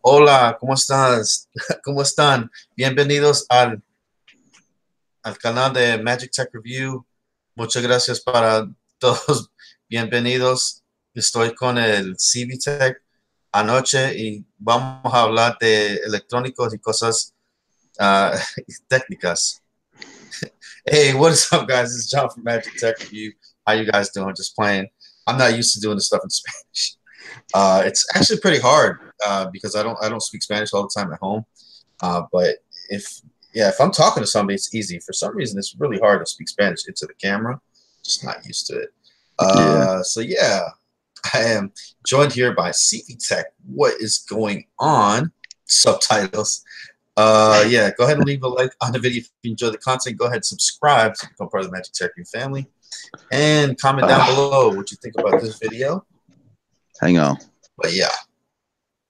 Hola, ¿cómo estás? ¿Cómo están? Bienvenidos al canal de Magic Tech Review. Muchas gracias para todos. Bienvenidos. Estoy con el CVTech anoche y vamos a hablar de electrónicos y cosas uh, técnicas. Hey, what's up, guys? It's John from Magic Tech Review. How you guys doing? Just playing. I'm not used to doing this stuff in Spanish. It's actually pretty hard because I don't speak Spanish all the time at home. But if I'm talking to somebody, it's easy. For some reason, it's really hard to speak Spanish into the camera. Just not used to it. So yeah, I am joined here by CV Tech. What is going on? Subtitles. Yeah, go ahead and leave a like on the video if you enjoy the content. Go ahead and subscribe to become part of the Magic Tech family. And comment down below what you think about this video. Hang on. But yeah.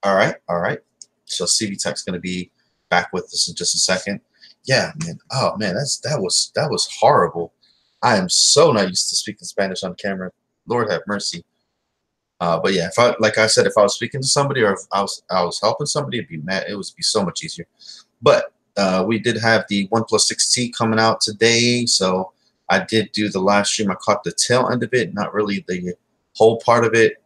All right. So CV Tech's gonna be back with us in just a second. Yeah, man. Oh man, that was horrible. I am so not used to speaking Spanish on camera. Lord have mercy. But yeah, like I said, if I was speaking to somebody or if I was helping somebody, it would be so much easier. But we did have the OnePlus 6T coming out today, so I did do the live stream. I caught the tail end of it, not really the whole part of it.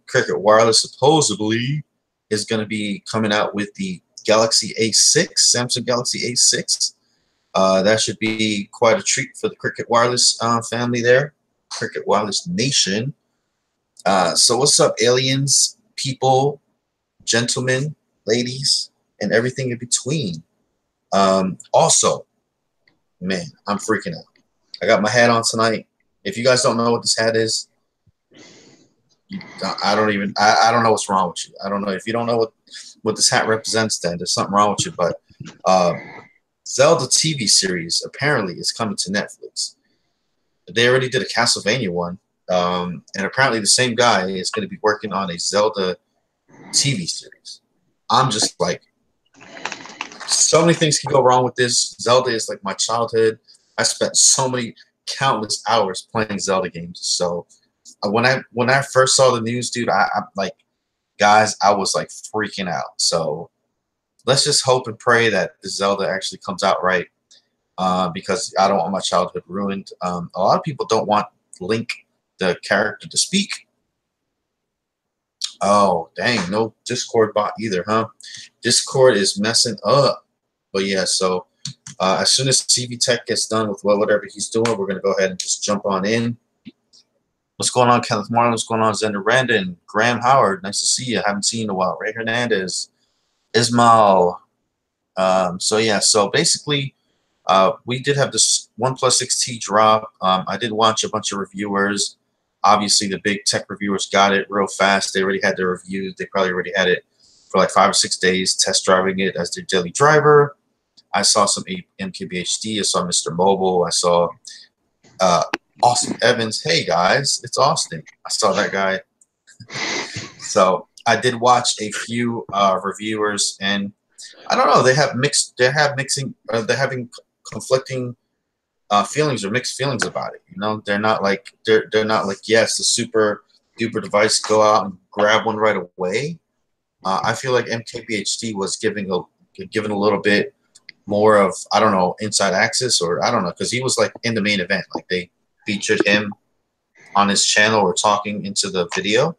Cricket Wireless supposedly is going to be coming out with the Galaxy A6, Samsung Galaxy A6. That should be quite a treat for the Cricket Wireless family there, Cricket Wireless Nation. So what's up, aliens, people, gentlemen, ladies, and everything in between? Also, man, I'm freaking out. I got my hat on tonight. If you guys don't know what this hat is, I don't know what's wrong with you. I don't know. If you don't know what this hat represents, then there's something wrong with you. But Zelda TV series apparently is coming to Netflix. They already did a Castlevania one. And apparently the same guy is going to be working on a Zelda TV series. I'm just like, so many things can go wrong with this. Zelda is like my childhood. I spent so many countless hours playing Zelda games. So when I first saw the news, dude, I'm like, guys, I was like freaking out. So let's just hope and pray that the Zelda actually comes out right, because I don't want my childhood ruined. A lot of people don't want Link, the character, to speak. Oh, dang, no Discord bot either, huh? Discord is messing up. But yeah, so as soon as CV Tech gets done with whatever he's doing, we're going to go ahead and just jump on in. What's going on, Kenneth Marlin? What's going on, Zender Randon? Graham Howard, nice to see you. Haven't seen you in a while. Ray Hernandez, Ismail. So yeah, so basically, we did have this OnePlus 6T drop. I did watch a bunch of reviewers. Obviously, the big tech reviewers got it real fast. They already had their reviews. They probably already had it for like 5 or 6 days, test driving it as their daily driver. I saw some MKBHD. I saw Mr. Mobile. I saw Austin Evans. Hey, guys, it's Austin. I saw that guy. So I did watch a few reviewers, and I don't know. They're having conflicting feelings or mixed feelings about it. You know, they're not like yes, the super duper device, go out and grab one right away. I feel like MKBHD was given a little bit more of, I don't know, inside access, or I don't know, because he was like in the main event. Like they featured him on his channel or talking into the video.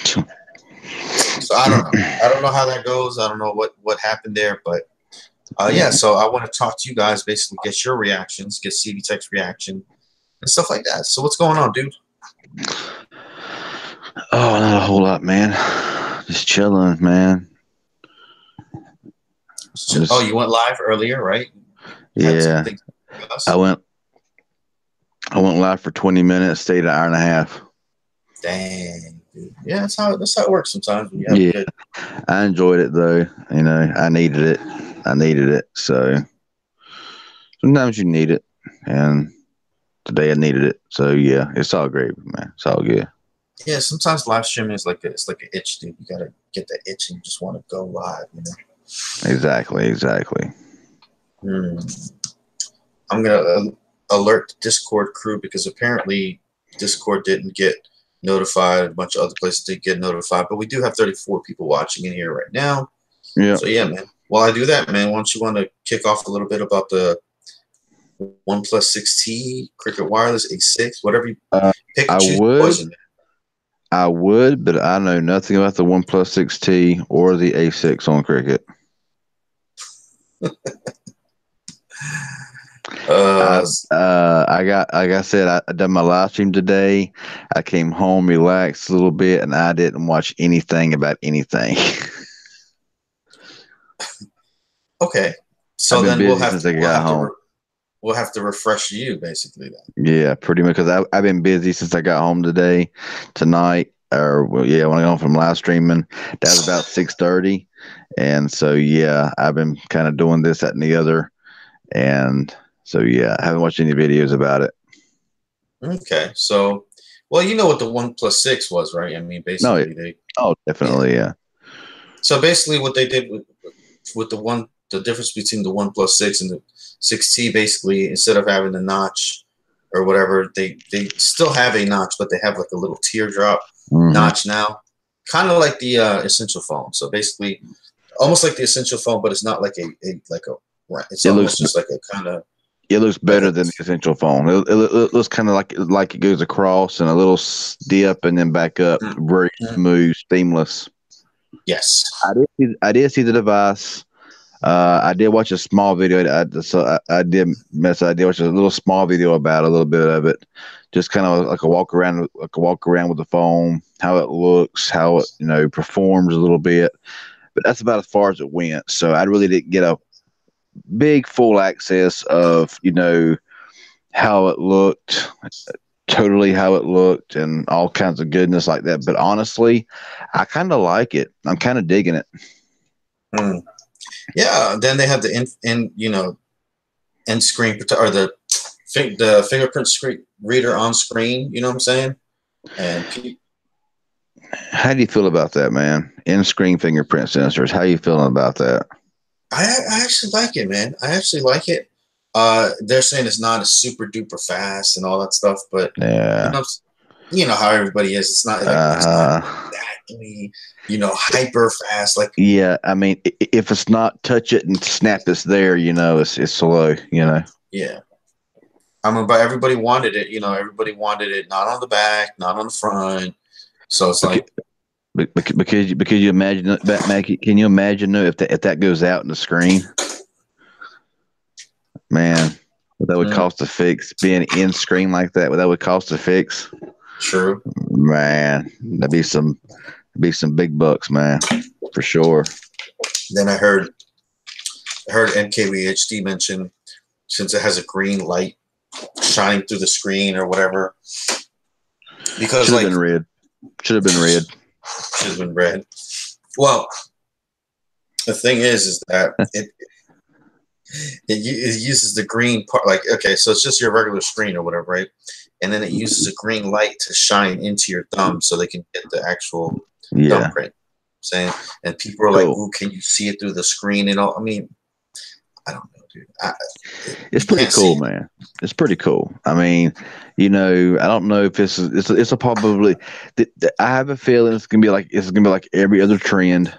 So I don't know. I don't know how that goes. I don't know what happened there, but yeah. So I want to talk to you guys, basically get your reactions, get CV Tech's reaction, and stuff like that. So what's going on, dude? Oh, not a whole lot, man. Just chilling, man. Oh, you went live earlier, right? Yeah. I went live for 20 minutes, stayed an hour and a half. Dang, dude. Yeah, that's how it works sometimes. When you have good... I enjoyed it though. You know, I needed it. So sometimes you need it, and today I needed it. So yeah, it's all great, man. It's all good. Yeah, sometimes live streaming is like it's like an itch, dude. You gotta get that itch and you just want to go live, you know. Exactly. I'm gonna alert the Discord crew because apparently Discord didn't get notified. A bunch of other places did get notified, but we do have 34 people watching in here right now. Yeah. So yeah, man. While I do that, man, why don't you want to kick off a little bit about the OnePlus 6T, Cricket Wireless, A6, whatever you pick and I choose would, poison. but I know nothing about the OnePlus 6T or the A6 on Cricket. Uh, I got, like I said, I done my live stream today. I came home, relaxed a little bit, and I didn't watch anything about anything. okay. I've So been then we'll busy have since to I got home. we'll have to refresh you basically then. Yeah, pretty much because I've been busy since I got home tonight, or well, yeah, when I got home from live streaming, that was about 6:30, and so yeah, I've been kind of doing this, that, and the other, and so yeah, I haven't watched any videos about it. Okay. So, well, you know what the OnePlus 6 was, right? I mean, No, basically yeah. definitely, yeah. So basically what they did with the difference between the OnePlus 6 and the 6T, basically, instead of having the notch or whatever, they still have a notch, but they have like a little teardrop Hmm. notch now, kind of like the Essential phone. So basically, almost like the Essential phone, but it's not like it's It looks almost just like a kind of it looks like a better than the essential phone. It looks kind of like it goes across and a little dip and then back up, mm, very mm, smooth, seamless. yes, I did see the device. I did watch a small video. I did mess. I did watch a little small video about a little bit of it, just kind of like a walk around with the phone, how it looks, how it performs a little bit. But that's about as far as it went. So I really didn't get a big full access of how it looked, totally how it looked, and all kinds of goodness like that. But honestly, I kind of like it. I'm kind of digging it. mm. Yeah. Then they have the end screen or the fingerprint screen reader on screen. You know what I'm saying? And How do you feel about that, man? In-screen fingerprint sensors. How you feeling about that? I actually like it, man. I actually like it. They're saying it's not as super duper fast and all that stuff, but you Yeah. know, you know how everybody is. It's not like it's not Uh, exactly hyper fast. Like yeah. I mean, if it's not touch it and snap, it's there. It's slow. yeah, I mean, but everybody wanted it. Everybody wanted it not on the back, not on the front. So it's Because like, because you imagine that, Mackie, can you imagine if that goes out in the screen, man? What that would mm, cost to fix, being in screen like that. What that would cost to fix, true. man. Be some big bucks, man, for sure. Then I heard NKVHD mention, since it has a green light shining through the screen or whatever, because Should have like been red. Should have been red. should have been red. Well, the thing is that it uses the green part. Like, okay, so it's just your regular screen or whatever, right? And then it uses a green light to shine into your thumb so they can get the actual Yeah, thumbprint. Saying, and people are like, cool. "Ooh, can you see it through the screen?" And all. I mean, I don't know, dude. It's You pretty can't see cool, it. man. It's pretty cool. I mean, I don't know if this is it's a probably. I have a feeling it's gonna be like every other trend.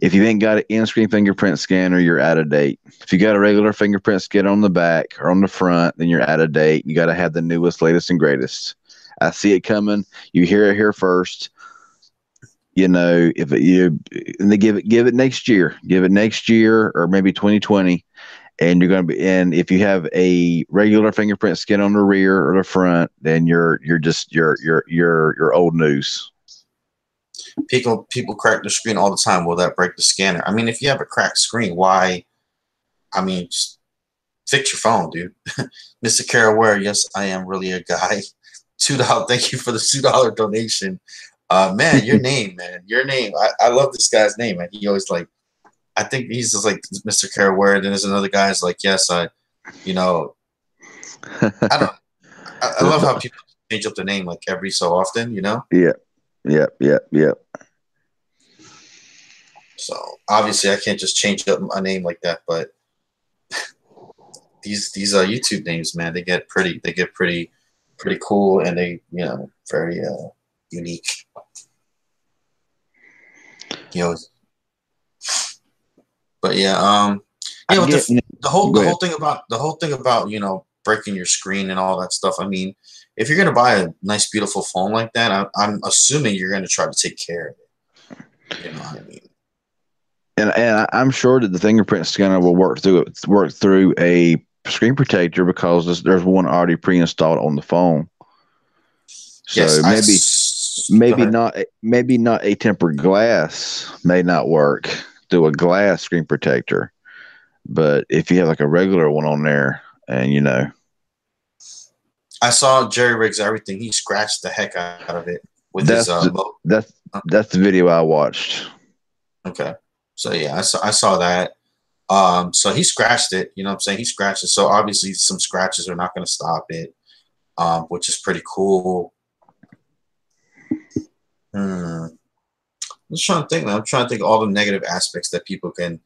If you ain't got an in-screen fingerprint scanner, you're out of date. If you got a regular fingerprint scanner on the back or on the front, then you're out of date. You got to have the newest, latest, and greatest. I see it coming. You hear it here first. If and they give it next year, or maybe 2020, and you're going to be. And if you have a regular fingerprint scan on the rear or the front, then you're just you're old news. People crack the screen all the time. Will that break the scanner? I mean, if you have a cracked screen, why? I mean, just fix your phone, dude. Mr. Caraware, yes, I am really a guy. $2. Thank you for the $2 donation. Man, your name, man, your name. I love this guy's name, man. He always like. I think he's just like Mr. Caraware. Then there's another guy who's like, yes, you know, I don't. I love how people change up the name like every so often, Yep, yep, yep, yep. So obviously I can't just change up a name like that, but these YouTube names, man, they get pretty pretty cool, and they, very unique. You know, but yeah, I with get, the whole go ahead. thing about breaking your screen and all that stuff. I mean, if you're gonna buy a nice, beautiful phone like that, I'm assuming you're gonna try to take care of it. You know what I mean? And I'm sure that the fingerprint scanner will work through a screen protector because there's one already pre-installed on the phone. Yes, So maybe go maybe ahead. not maybe not a tempered glass may not work through a glass screen protector, but if you have like a regular one on there, and I saw Jerry rigs everything. He scratched the heck out of it with his that's that's uh, that's the video I watched. okay. So yeah, I saw that. So he scratched it. You know what I'm saying? He scratched it. So obviously, some scratches are not going to stop it, which is pretty cool. Hmm. I'm just trying to think, man. I'm trying to think of all the negative aspects that people can,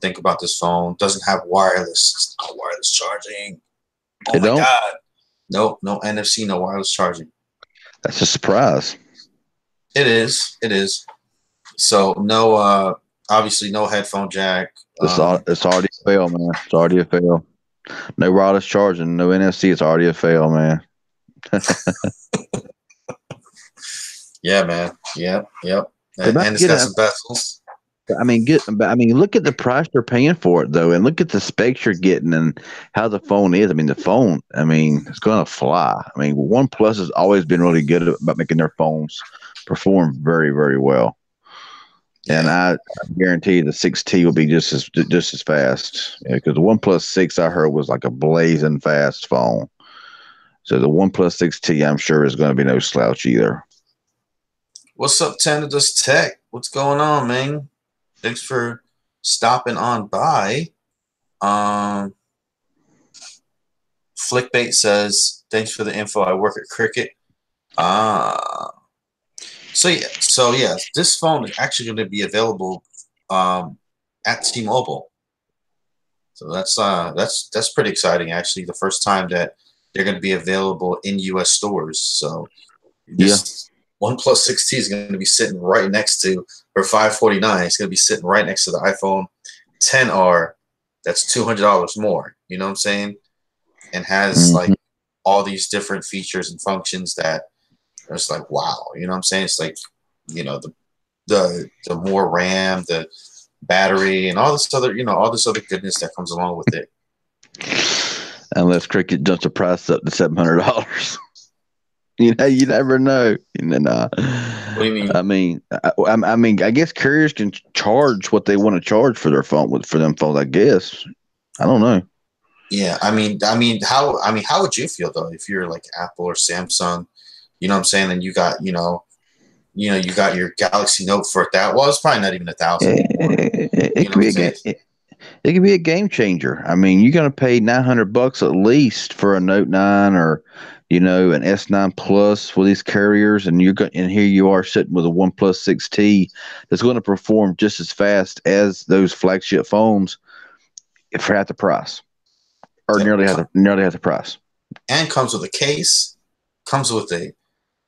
think about this phone. Doesn't have wireless. It's not wireless charging. Oh It my don't. God. Nope, no NFC, no wireless charging. That's a surprise. It is. It is. So no, obviously no headphone jack. It's already a fail, man. It's already a fail. No wireless charging, no NFC. It's already a fail, man. Yeah, man. Yep, yep. They might And it's get got it. some bezels. I mean, look at the price you're paying for it, though, and look at the specs you're getting and how the phone is. I mean, the phone, I mean, it's going to fly. I mean, OnePlus has always been really good about making their phones perform very, very well. And Yeah. I guarantee the 6T will be just as fast. Because the OnePlus 6 I heard was like a blazing fast phone. So the OnePlus 6T, I'm sure, is going to be no slouch either. What's up, Tanadas Tech? What's going on, man? Thanks for stopping on by. Um, Flickbait says, thanks for the info. I work at Cricket. Ah. So yeah, this phone is actually going to be available at T-Mobile. So that's pretty exciting. Actually, the first time that they're going to be available in U.S. stores. So Yeah. this OnePlus 6T is going to be sitting right next to, for $549. It's going to be sitting right next to the iPhone 10R. That's $200 more. You know what I'm saying? And has Hmm. like all these different features and functions that it's like wow. You know what I'm saying? It's like the more RAM, the battery, and all this other goodness that comes along with it. Unless Cricket jumps the price up to $700. You never know. Nah. What do you mean? I mean, I guess carriers can charge what they want to charge for their phone for them phones. I guess. I don't know. Yeah, how would you feel though if you're like Apple or Samsung? You know what I'm saying? And you got you got your Galaxy Note for that. Well, it's probably not even 1,000 anymore. It You know could what I'm be a saying? game. It could be a game changer. I mean, you're going to pay $900 at least for a Note 9 or, an S9 Plus with these carriers, and and here you are sitting with a OnePlus 6T that's going to perform just as fast as those flagship phones for half the price, or Yep. nearly half the price. And comes with a case, comes with a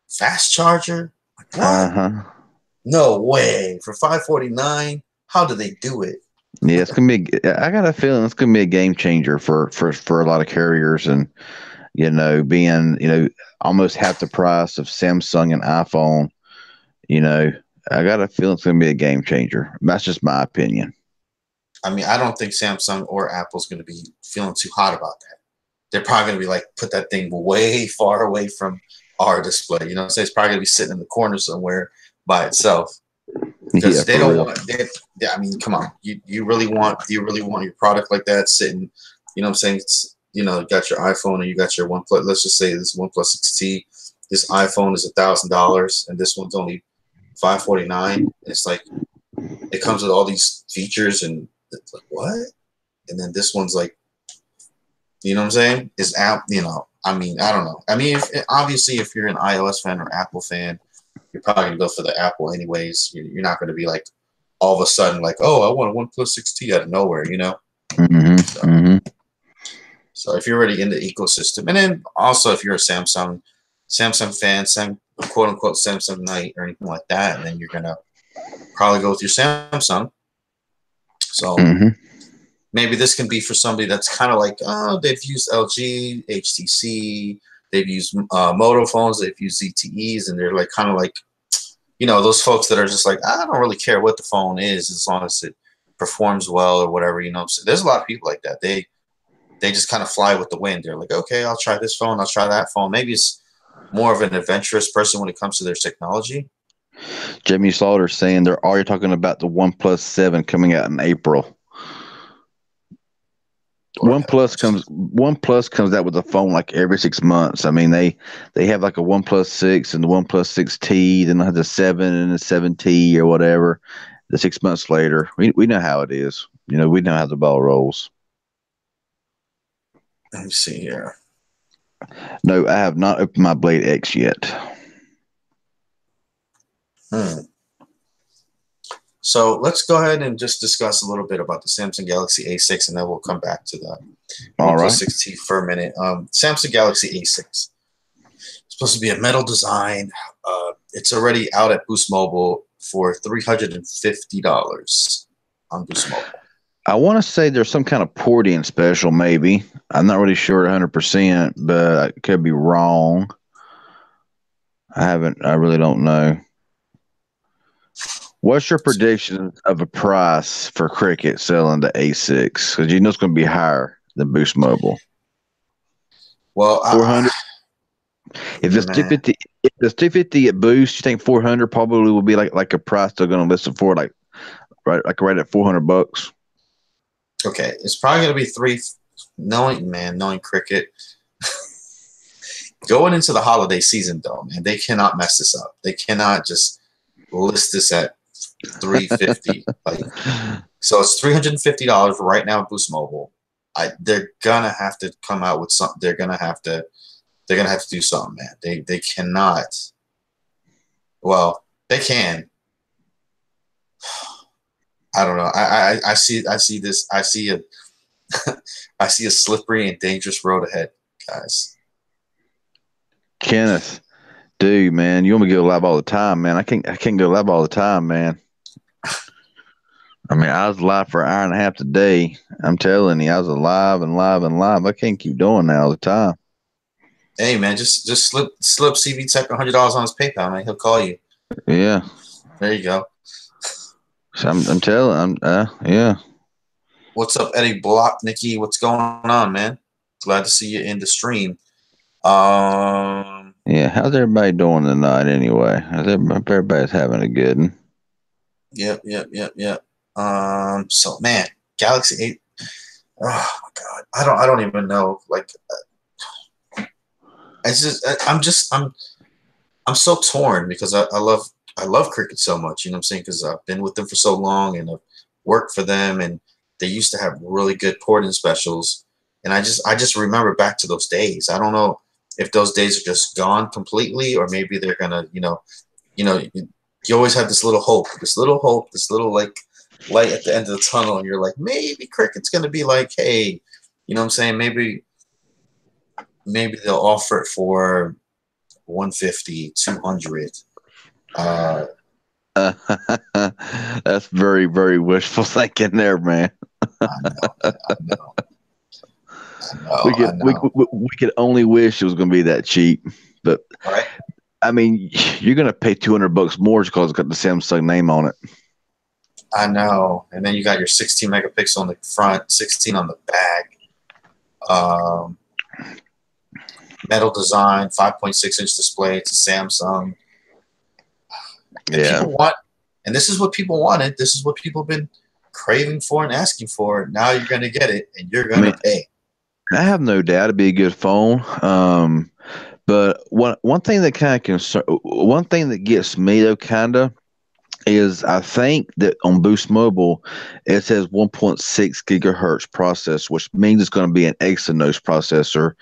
fast charger. Like Uh what? huh. No way. For 549, how do they do it? Yeah, it's gonna be. I got a feeling it's gonna be a game changer for a lot of carriers, and being almost half the price of Samsung and iPhone. You know, I got a feeling it's going to be a game changer. That's just my opinion. I mean, I don't think Samsung or Apple's going to be feeling too hot about that. They're probably going to be like, put that thing way far away from our display. You know, so it's probably going to be sitting in the corner somewhere by itself Yeah, because they for don't real. want. I mean, come on, you really want? Do you really want your product like that sitting? You know, what I'm saying, it's, you got your iPhone and you got your OnePlus. Let's just say this OnePlus 6T. This iPhone is $1,000 and this one's only 549. It's like it comes with all these features and it's like what? And then this one's like, you know what I'm saying? Is app, I mean, I don't know. I mean, obviously, if you're an iOS fan or Apple fan, you're probably gonna go for the Apple anyways. You're not gonna be like all of a sudden like, oh, I want a OnePlus 6T out of nowhere, Hmm. So, Hmm. So if you're already in the ecosystem, and then also if you're a Samsung fan, quote unquote Samsung Knight or anything like that, and then you're gonna probably go with your Samsung. So maybe this can be for somebody that's kind of like, oh, they've used LG, HTC, they've used Moto phones, they've used ZTEs, and they're like kind of like, you know, those folks that are just like, I don't really care what the phone is as long as it performs well or whatever, you know. So there's a lot of people like that. They just kind of fly with the wind. They're like, okay, I'll try this phone, I'll try that phone. Maybe it's more of an adventurous person when it comes to their technology. Jamie Slaughter saying they're already talking about the OnePlus 7 coming out in April. OnePlus comes out with a phone like every 6 months. I mean, they have like a OnePlus 6 and the OnePlus 6T, then they have the 7 and the 7T or whatever. The 6 months later, we know how it is. You know, we know how the ball rolls. Let me see here. No, I have not opened my Blade X yet. So let's go ahead and just discuss a little bit about the Samsung Galaxy A6, and then we'll come back to the OnePlus 6T for a minute. Samsung Galaxy A6. It's supposed to be a metal design. It's already out at Boost Mobile for $350 on Boost Mobile. I want to say there's some kind of porting special, maybe. I'm not really sure 100%, but I could be wrong. I really don't know. What's your prediction of a price for Cricket selling the A6? Because you know it's going to be higher than Boost Mobile. Well, 400. If it's 250 at Boost, you think 400 probably will be like a price they're going to list it for, right at $400. Okay, it's probably going to be knowing Cricket. Going into the holiday season, though, man, they cannot mess this up. They cannot just list this at $350. So it's $350 right now at Boost Mobile. They're gonna have to come out with something. They're gonna have to do something, man. They cannot. Well, they can. I don't know. I see this. I see a I see a slippery and dangerous road ahead, guys. Kenneth, dude, man, you want me to go live all the time, man? I can't go live all the time, man. I mean, I was live for an hour and a half today. I'm telling you, I was alive and live and live. I can't keep doing that all the time. Hey, man, just slip CV Tech $100 on his PayPal, man. He'll call you. Yeah. There you go. So I'm telling, yeah. What's up, Eddie Block, Nikki? What's going on, man? Glad to see you in the stream. Yeah, how's everybody doing tonight anyway? Everybody's having a good one. Yep. So man, Galaxy 8. Oh my god, I don't even know. Like, I'm so torn because I love Cricket so much. You know what I'm saying? Because I've been with them for so long and I've worked for them, and they used to have really good porting specials. And I just remember back to those days. I don't know if those days are just gone completely, or maybe they're gonna, you always have this little hope, this little like light at the end of the tunnel, and you're like, maybe Cricket's gonna be like, hey, you know what I'm saying? Maybe they'll offer it for 150, 200. That's very, very wishful thinking there, man. I know. We could only wish it was going to be that cheap, but right. I mean, you're going to pay $200 more because it's got the Samsung name on it. I know, and then you got your 16 megapixel on the front, 16 on the back. Metal design, 5.6-inch display. It's a Samsung. And people want, and this is what people wanted. This is what people have been craving for and asking for. Now you're going to get it, and you're going to pay. I have no doubt it'd be a good phone. But one thing that one thing that gets me though, is I think that on Boost Mobile it says 1.6 gigahertz processor, which means it's going to be an Exynos processor,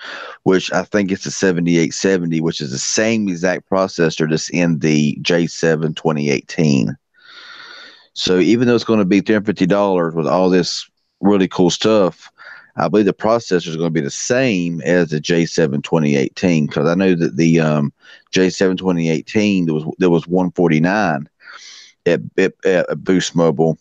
which I think it's a 7870, which is the same exact processor that's in the J7 2018. So even though it's going to be $350 with all this really cool stuff, I believe the processor is going to be the same as the J7 2018 because I know that the J7 2018 there was 149 at Boost Mobile.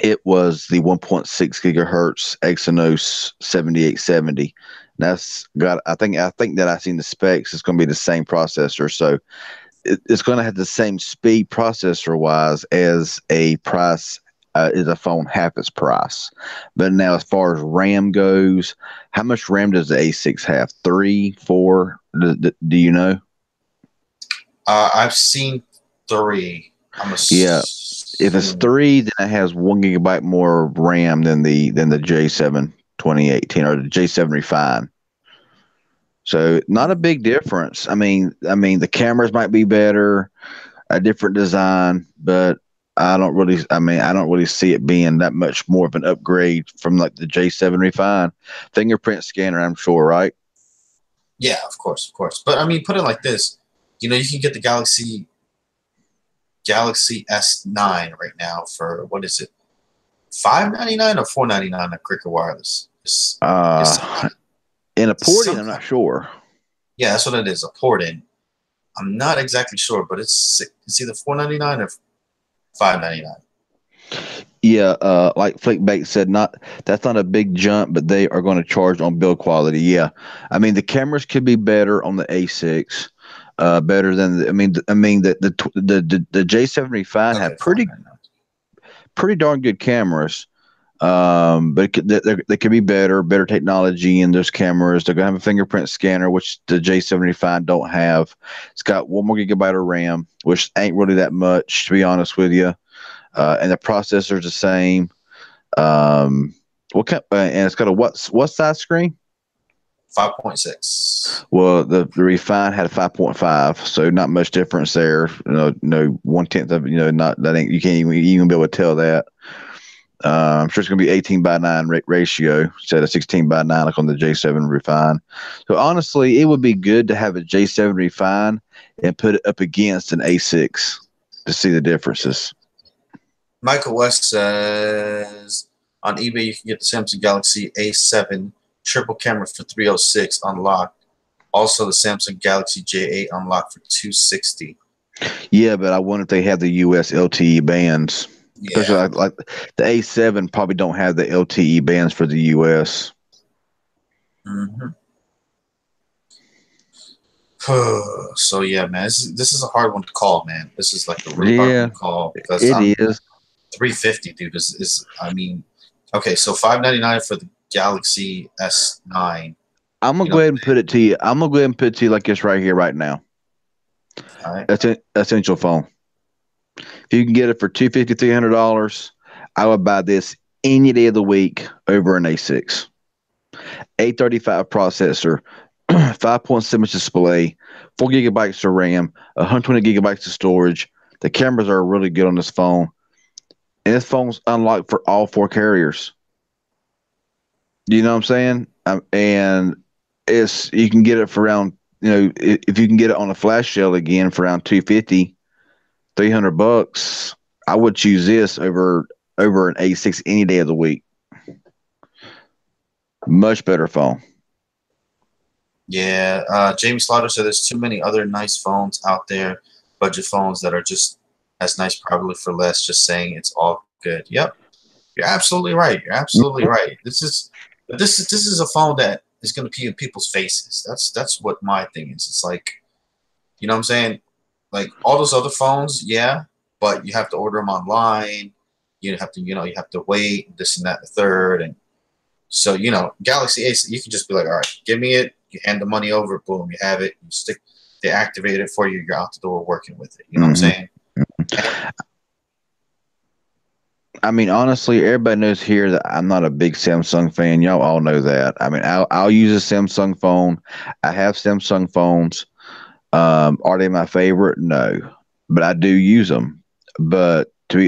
It was the 1.6 gigahertz Exynos 7870. That's got. I think that I've seen the specs. It's going to be the same processor, so it's going to have the same speed processor wise as a price. Is a phone half its price? But now, as far as RAM goes, how much RAM does the A6 have? 3, 4? Do you know? I've seen 3. Yeah, if it's 3, then it has 1 gigabyte more RAM than the J7 2018 or the J7 Refine. So not a big difference. I mean, the cameras might be better, a different design, but I don't really see it being that much more of an upgrade from like the J7 Refine fingerprint scanner. I'm sure, right? Yeah, of course, of course. But I mean, put it like this. You can get the Galaxy S9 right now for what is it? $5.99 or $4.99 at Cricket Wireless. It's Uh, in a porting, some I'm not sure. yeah, that's what it is. A port-in. I'm not exactly sure, but it's either $4.99 or $5.99. Yeah, like Flickbait said, not that's not a big jump, but they are going to charge on build quality. Yeah, I mean the cameras could be better on the A6, better than the J75 Okay, had $5.99. pretty darn good cameras. But they could be better technology in those cameras. They're gonna have a fingerprint scanner, which the J75 don't have. It's got 1 more gigabyte of RAM, which ain't really that much to be honest with you. And the processor's the same. And it's got a what size screen? 5.6. Well, the Refine had a 5.5, so not much difference there. No 1/10 of not that ain't you can't even be able to tell that. I'm sure it's going to be 18:9 ratio instead of 16:9 like on the J7 Refine. So honestly, it would be good to have a J7 Refine and put it up against an A6 to see the differences. Michael West says on eBay you can get the Samsung Galaxy A7 triple camera for $306 unlocked. Also the Samsung Galaxy J8 unlocked for $260. Yeah, but I wonder if they have the US LTE bands. Especially Yeah. like the A7 probably don't have the LTE bands for the US. Mm-hmm. So yeah, man, this is a hard one to call, man. This is like a really hard one Yeah, to call because it is. 350, dude. Is I mean, okay, so $5.99 for the Galaxy S9. I'm gonna You know, go ahead and put it to you. I'm gonna go ahead and put it to you like this right here, right now. all right. That's an essential phone. If you can get it for $250, $300, I would buy this any day of the week over an A6. 835 processor, 5.7 inch display, 4 gigabytes of RAM, 120 gigabytes of storage. The cameras are really good on this phone, and this phone's unlocked for all 4 carriers. You know what I'm saying? And it's you can get it for around if you can get it on a flash shell again for around 250, $300. I would choose this over an A6 any day of the week. Much better phone. Yeah, Jamie Slaughter said there's too many other nice phones out there, budget phones that are just as nice, probably for less. Just saying, it's all good. Yep, you're absolutely right. You're absolutely right. This is a phone that is going to be in people's faces. That's what my thing is. It's like, what I'm saying? Like all those other phones, yeah, but you have to order them online. You have to wait this and that and the third, and so Galaxy Ace, you can just be like, all right, give me it. You hand the money over, boom, you have it. They activate it for you. You're out the door working with it. You know what I'm saying? I mean, honestly, everybody knows here that I'm not a big Samsung fan. Y'all all know that. I mean, I'll use a Samsung phone. I have Samsung phones. Are they my favorite? No, but I do use them. But to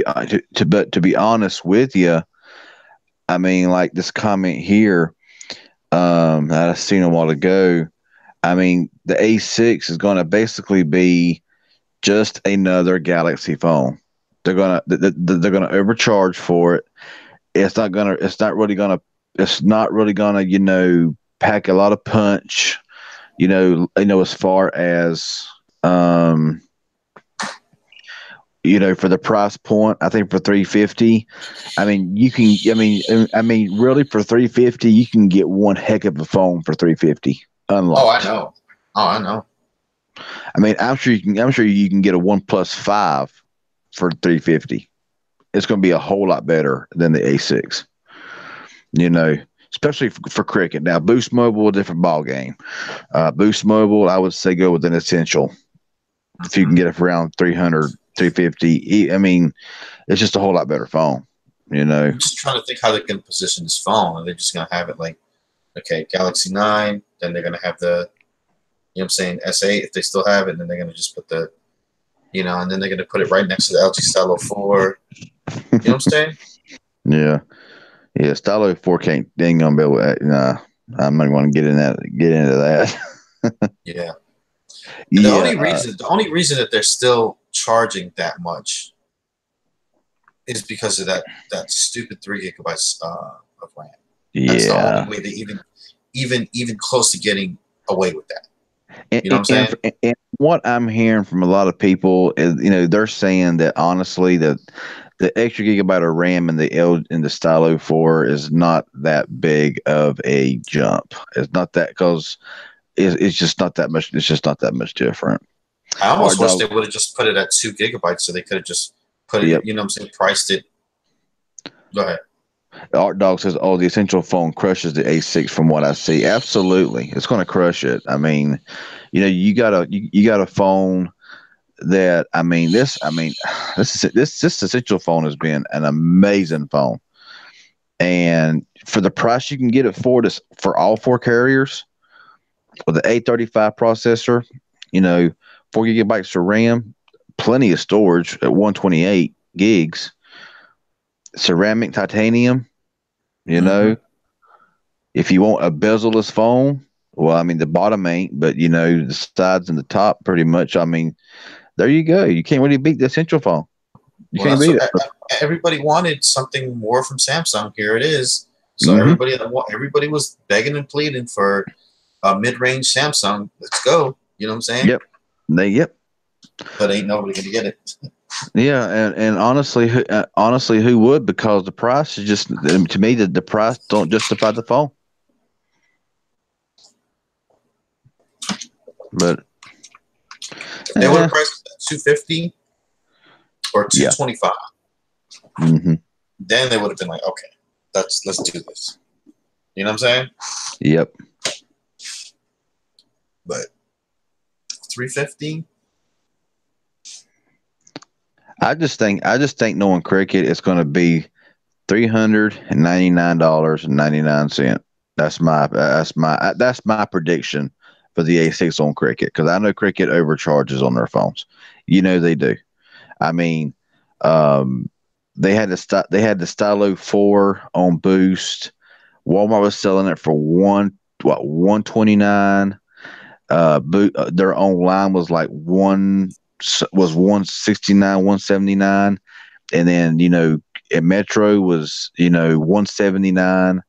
be honest with you, I mean, like this comment here that I seen a while ago. I mean, the A6 is going to basically be just another Galaxy phone. They're gonna overcharge for it. It's not really gonna It's not really gonna, pack a lot of punch. As far as um, for the price point, I think for 350, I mean, you can. I mean, really for 350, you can get one heck of a phone for 350 Oh, I unlocked. know. Oh, I know. I mean, I'm sure you can. I'm sure you can get a OnePlus 5 for 350. It's going to be a whole lot better than the A6. You know, especially for cricket. Now, Boost Mobile, a different ball game. Boost Mobile, I would say go with an essential. If you can Hmm. get it around 300, 350, I mean, it's just a whole lot better phone. You know, I'm just trying to think how they're going to position this phone. Are they just going to have it like, okay, Galaxy 9, then they're going to have the, you know what I'm saying, S8 if they still have it, and then they're going to just put the, and then they're going to put it right next to the LG Stylo 4. You know what I'm saying? yeah, yeah. Stylo 4 can't, they ain't gonna be able to. Nah, I'm not going to get into that. Yeah. And the Yeah, only reason, the only reason that they're still charging that much is because of that stupid 3 gigabytes of RAM. That's the only yeah. way they even close to getting away with that. And, You know what I'm saying? and what I'm hearing from a lot of people is, they're saying that honestly, that the extra gigabyte of RAM in the Stylo 4 is not that big of a jump. It's not that because it's just not that much. It's just not that much different. I Our almost wish dog, they would have just put it at 2 gigabytes so they could have just put it, yep. you know what I'm saying, priced it. Go ahead. Art Dog says, "Oh, the Essential phone crushes the A6 from what I see. Absolutely, it's going to crush it. I mean, you got a phone that I mean this Essential phone has been an amazing phone, and for the price you can get it for all four carriers with the A35 processor, you know, 4 gigabytes of RAM, plenty of storage at 128 gigs, ceramic titanium, you Mm-hmm. know." If you want a bezel-less phone, well, I mean, the bottom ain't, but the sides and the top pretty much. I mean, there you go. You can't really beat the Essential phone. You Well, can't that's beat what it. everybody wanted, something more from Samsung. Here it is. So Mm-hmm. everybody was begging and pleading for a mid-range Samsung. Let's go. You know what I'm saying? Yep. Yep. But ain't nobody gonna get it. Yeah, and honestly, honestly, who would? Because the price is just to me the price don't justify the phone. But If they would eh, have priced it at 250 or yeah. 225, Mm-hmm. then they would have been like, okay, let's do this. You know what I'm saying? Yep. But 350, I just think knowing cricket, it's going to be $399.99. That's my prediction for the A6 on Cricket because I know Cricket overcharges on their phones. They do. I mean, um, they had the Stylo 4 on Boost. Walmart was selling it for 129. Their online was like 169, 179, and then at Metro was 179.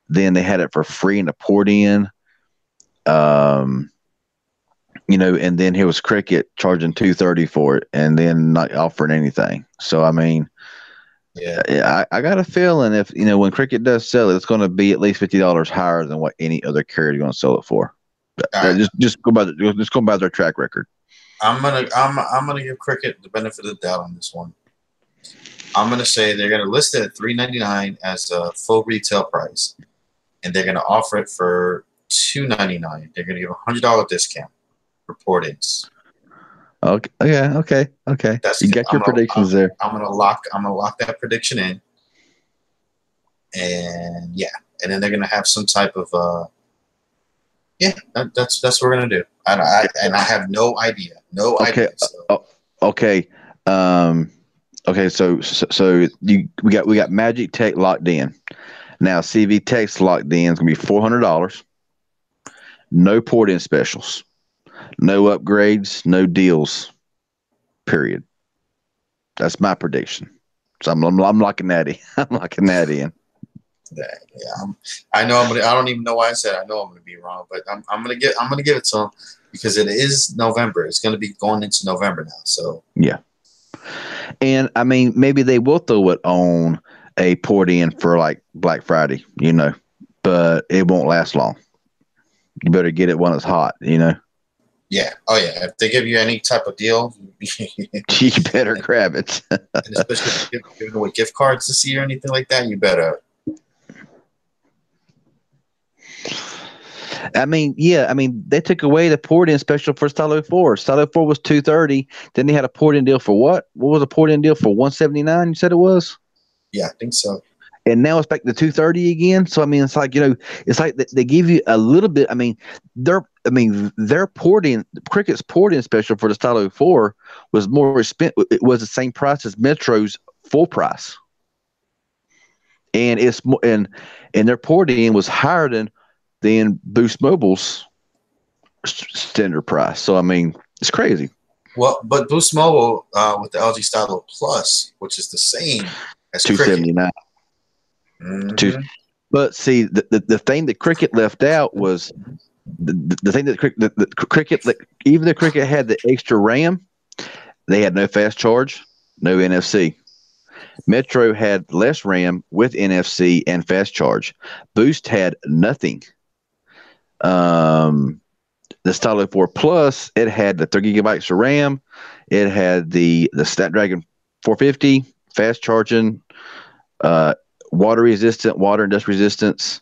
Then they had it for free in the port in. Um, and then here was Cricket charging 230 for it, and then not offering anything. So I mean, yeah. I got a feeling if when Cricket does sell it, it's going to be at least $50 higher than what any other carrier is going to sell it for. All right. Just go by their track record. I'm gonna give Cricket the benefit of the doubt on this one. I'm gonna say they're gonna list it at 399 as a full retail price, and they're gonna offer it for 299. They're gonna give $100 discount for port-ins. Okay, yeah, okay. That's You got your predictions there. I'm gonna lock that prediction in, and yeah, and then they're gonna have some type of yeah. That's what we're gonna do. And I have no idea, no Okay, idea. So okay. Um, okay. So we got Magic Tech locked in. Now CV Tech's locked in. It's gonna be $400. No port in specials. No upgrades. No deals. Period. That's my prediction. So I'm locking that in. I'm locking that in. I know I'm gonna. I don't even know why I said I know I'm gonna be wrong, but I'm gonna give it to him because it is November. It's gonna be going into November now. So Yeah. And I mean, maybe they will throw it on a port in for like Black Friday, but it won't last long. You better get it when it's hot. yeah, oh yeah. If they give you any type of deal, You better grab it. and especially if you're giving away gift cards this year or anything like that, you better. I mean, yeah, I mean, they took away the port-in special for Stylo 4. Stylo 4 was 230. Then they had a port-in deal for what? What was a port-in deal for? 179, you said it was? Yeah, I think so. And now it's back to 230 again. So I mean, it's like, it's like they give you a little bit. I mean, their port-in Cricket's port-in special for the Stylo 4 was more expensive. It was the same price as Metro's full price. And it's more, and their port-in was higher than Boost Mobile's standard price. So I mean, it's crazy. Well, but Boost Mobile with the LG Stylo Plus, which is the same as 279. Mm-hmm. But see, the thing that Cricket left out was the thing that Cricket, even though Cricket had the extra RAM, they had no fast charge, no NFC. Metro had less RAM with NFC and fast charge. Boost had nothing. The Stylo 4 Plus, it had the 3 gigabytes of RAM. It had the Snapdragon 450 fast charging, water resistant, water and dust resistance,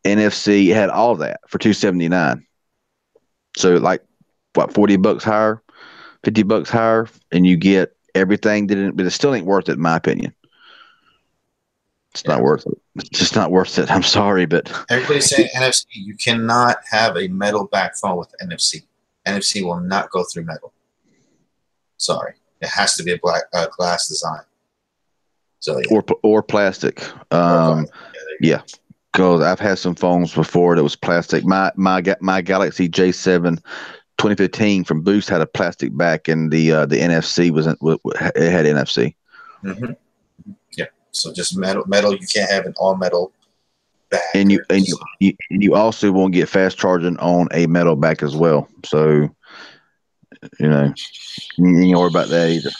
NFC. It had all that for $279. So like what, $40 higher, $50 higher, and you get everything. But it still ain't worth it in my opinion. It's not worth it. It's just not worth it. I'm sorry, but everybody's saying NFC. You cannot have a metal back phone with NFC. NFC will not go through metal. Sorry, it has to be a black glass design. So yeah. or plastic. Yeah, because I've had some phones before that was plastic. My Galaxy J7 2015 from Boost had a plastic back, and the NFC wasn't. It had NFC. Mm-hmm. Yeah. So just metal. You can't have an all metal back. And you also won't get fast charging on a metal back as well. So you ain't worry about that either.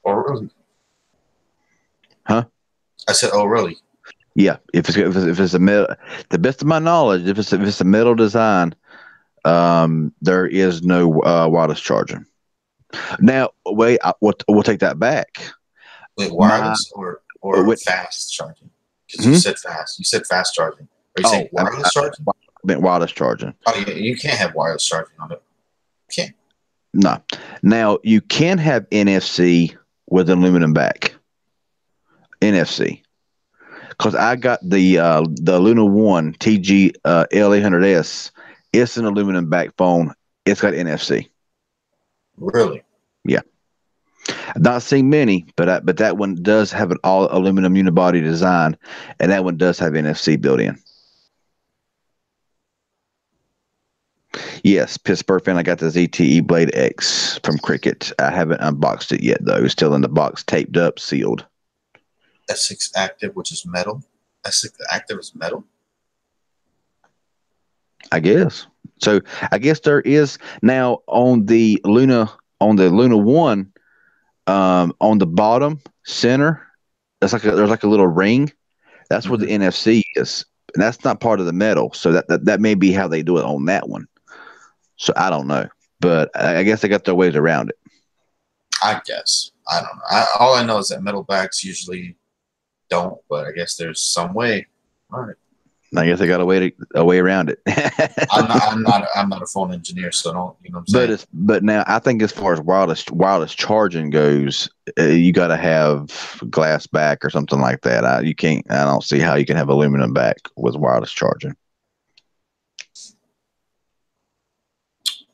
Oh really? Huh? I said, oh really? Yeah. If it's a metal, the best of my knowledge, if it's a metal design, there is no wireless charging. Now, wait, we'll take that back. Wait, wireless or fast charging? Because you said fast. You said fast charging. Are you saying wireless charging? I meant wireless charging. Oh, yeah, you can't have wireless charging on it. You can't. No. Now, you can have NFC with an aluminum back. NFC. Because I got the Luna 1 TG L800S. It's an aluminum back phone. It's got NFC. Really? Yeah. I've not seen many, but that one does have an all aluminum unibody design, and that one does have NFC built in. Yes, Pittsburgh fan. I got the ZTE Blade X from Cricket. I haven't unboxed it yet, though. It's still in the box, taped up, sealed. S6 Active, which is metal. S6 Active is metal? I guess. So I guess there is now on the Luna 1, on the bottom center, there's like a little ring. That's where the NFC is. And that's not part of the metal. So that may be how they do it on that one. So I don't know. But I guess they got their ways around it. I guess. I don't know. All I know is that metal backs usually don't, but I guess there's some way. All right. I guess they got a way around it. I'm not a phone engineer, so don't, you know what I'm saying? But now I think as far as wireless charging goes, you got to have glass back or something like that. I don't see how you can have aluminum back with wireless charging.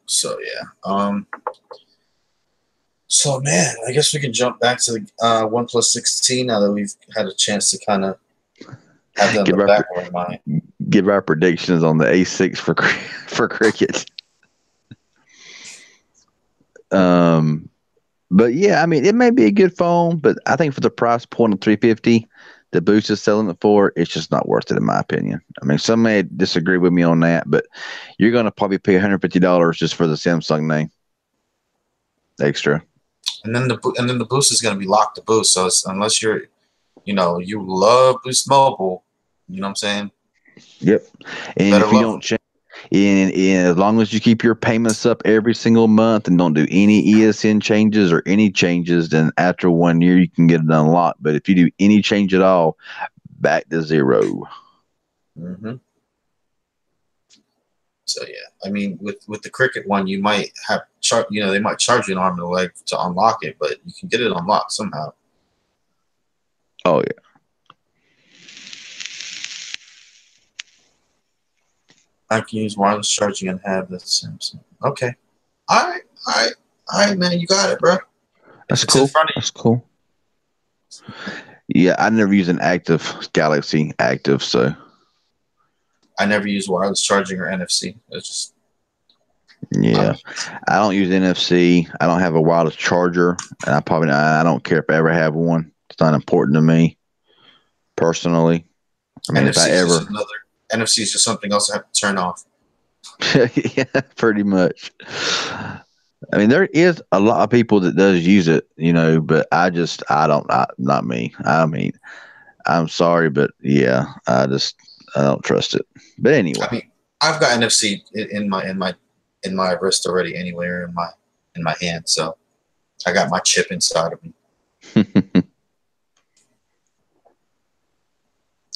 So yeah. So man, I guess we can jump back to the OnePlus 16 now that we've had a chance to kind of have that in the back of our mind. Give our predictions on the A6 for Cricket. But yeah, I mean, it may be a good phone, but I think for the price point of 350, the Boost is selling it for, it's just not worth it in my opinion. I mean, some may disagree with me on that, but you're going to probably pay $150 just for the Samsung name extra. And then the Boost is going to be locked to Boost. So unless you're, you love Boost Mobile, you know what I'm saying? Yep. And Better if you love don't them. change, and as long as you keep your payments up every single month and don't do any ESN changes or any changes, then after 1 year you can get it unlocked. But if you do any change at all, back to zero. Mm-hmm. So yeah, I mean, with the Cricket one, you might have they might charge you an arm and a leg to unlock it, but you can get it unlocked somehow. Oh yeah. I can use wireless charging and have the Samsung. Okay, all right, man, you got it, bro. If That's it's in cool. front of That's cool. Yeah, I never use an active Galaxy active, so I never use wireless charging or NFC. It's just yeah. I don't use NFC. I don't have a wireless charger, and I don't care if I ever have one. It's not important to me personally. I mean, if I NFC is just ever, another NFC is just something else I have to turn off. yeah, pretty much. I mean, there is a lot of people that does use it, but I don't, not me. I mean, I'm sorry, but yeah, I don't trust it. But anyway, I mean, I've got NFC in my wrist already, anywhere in my hand, so I got my chip inside of me.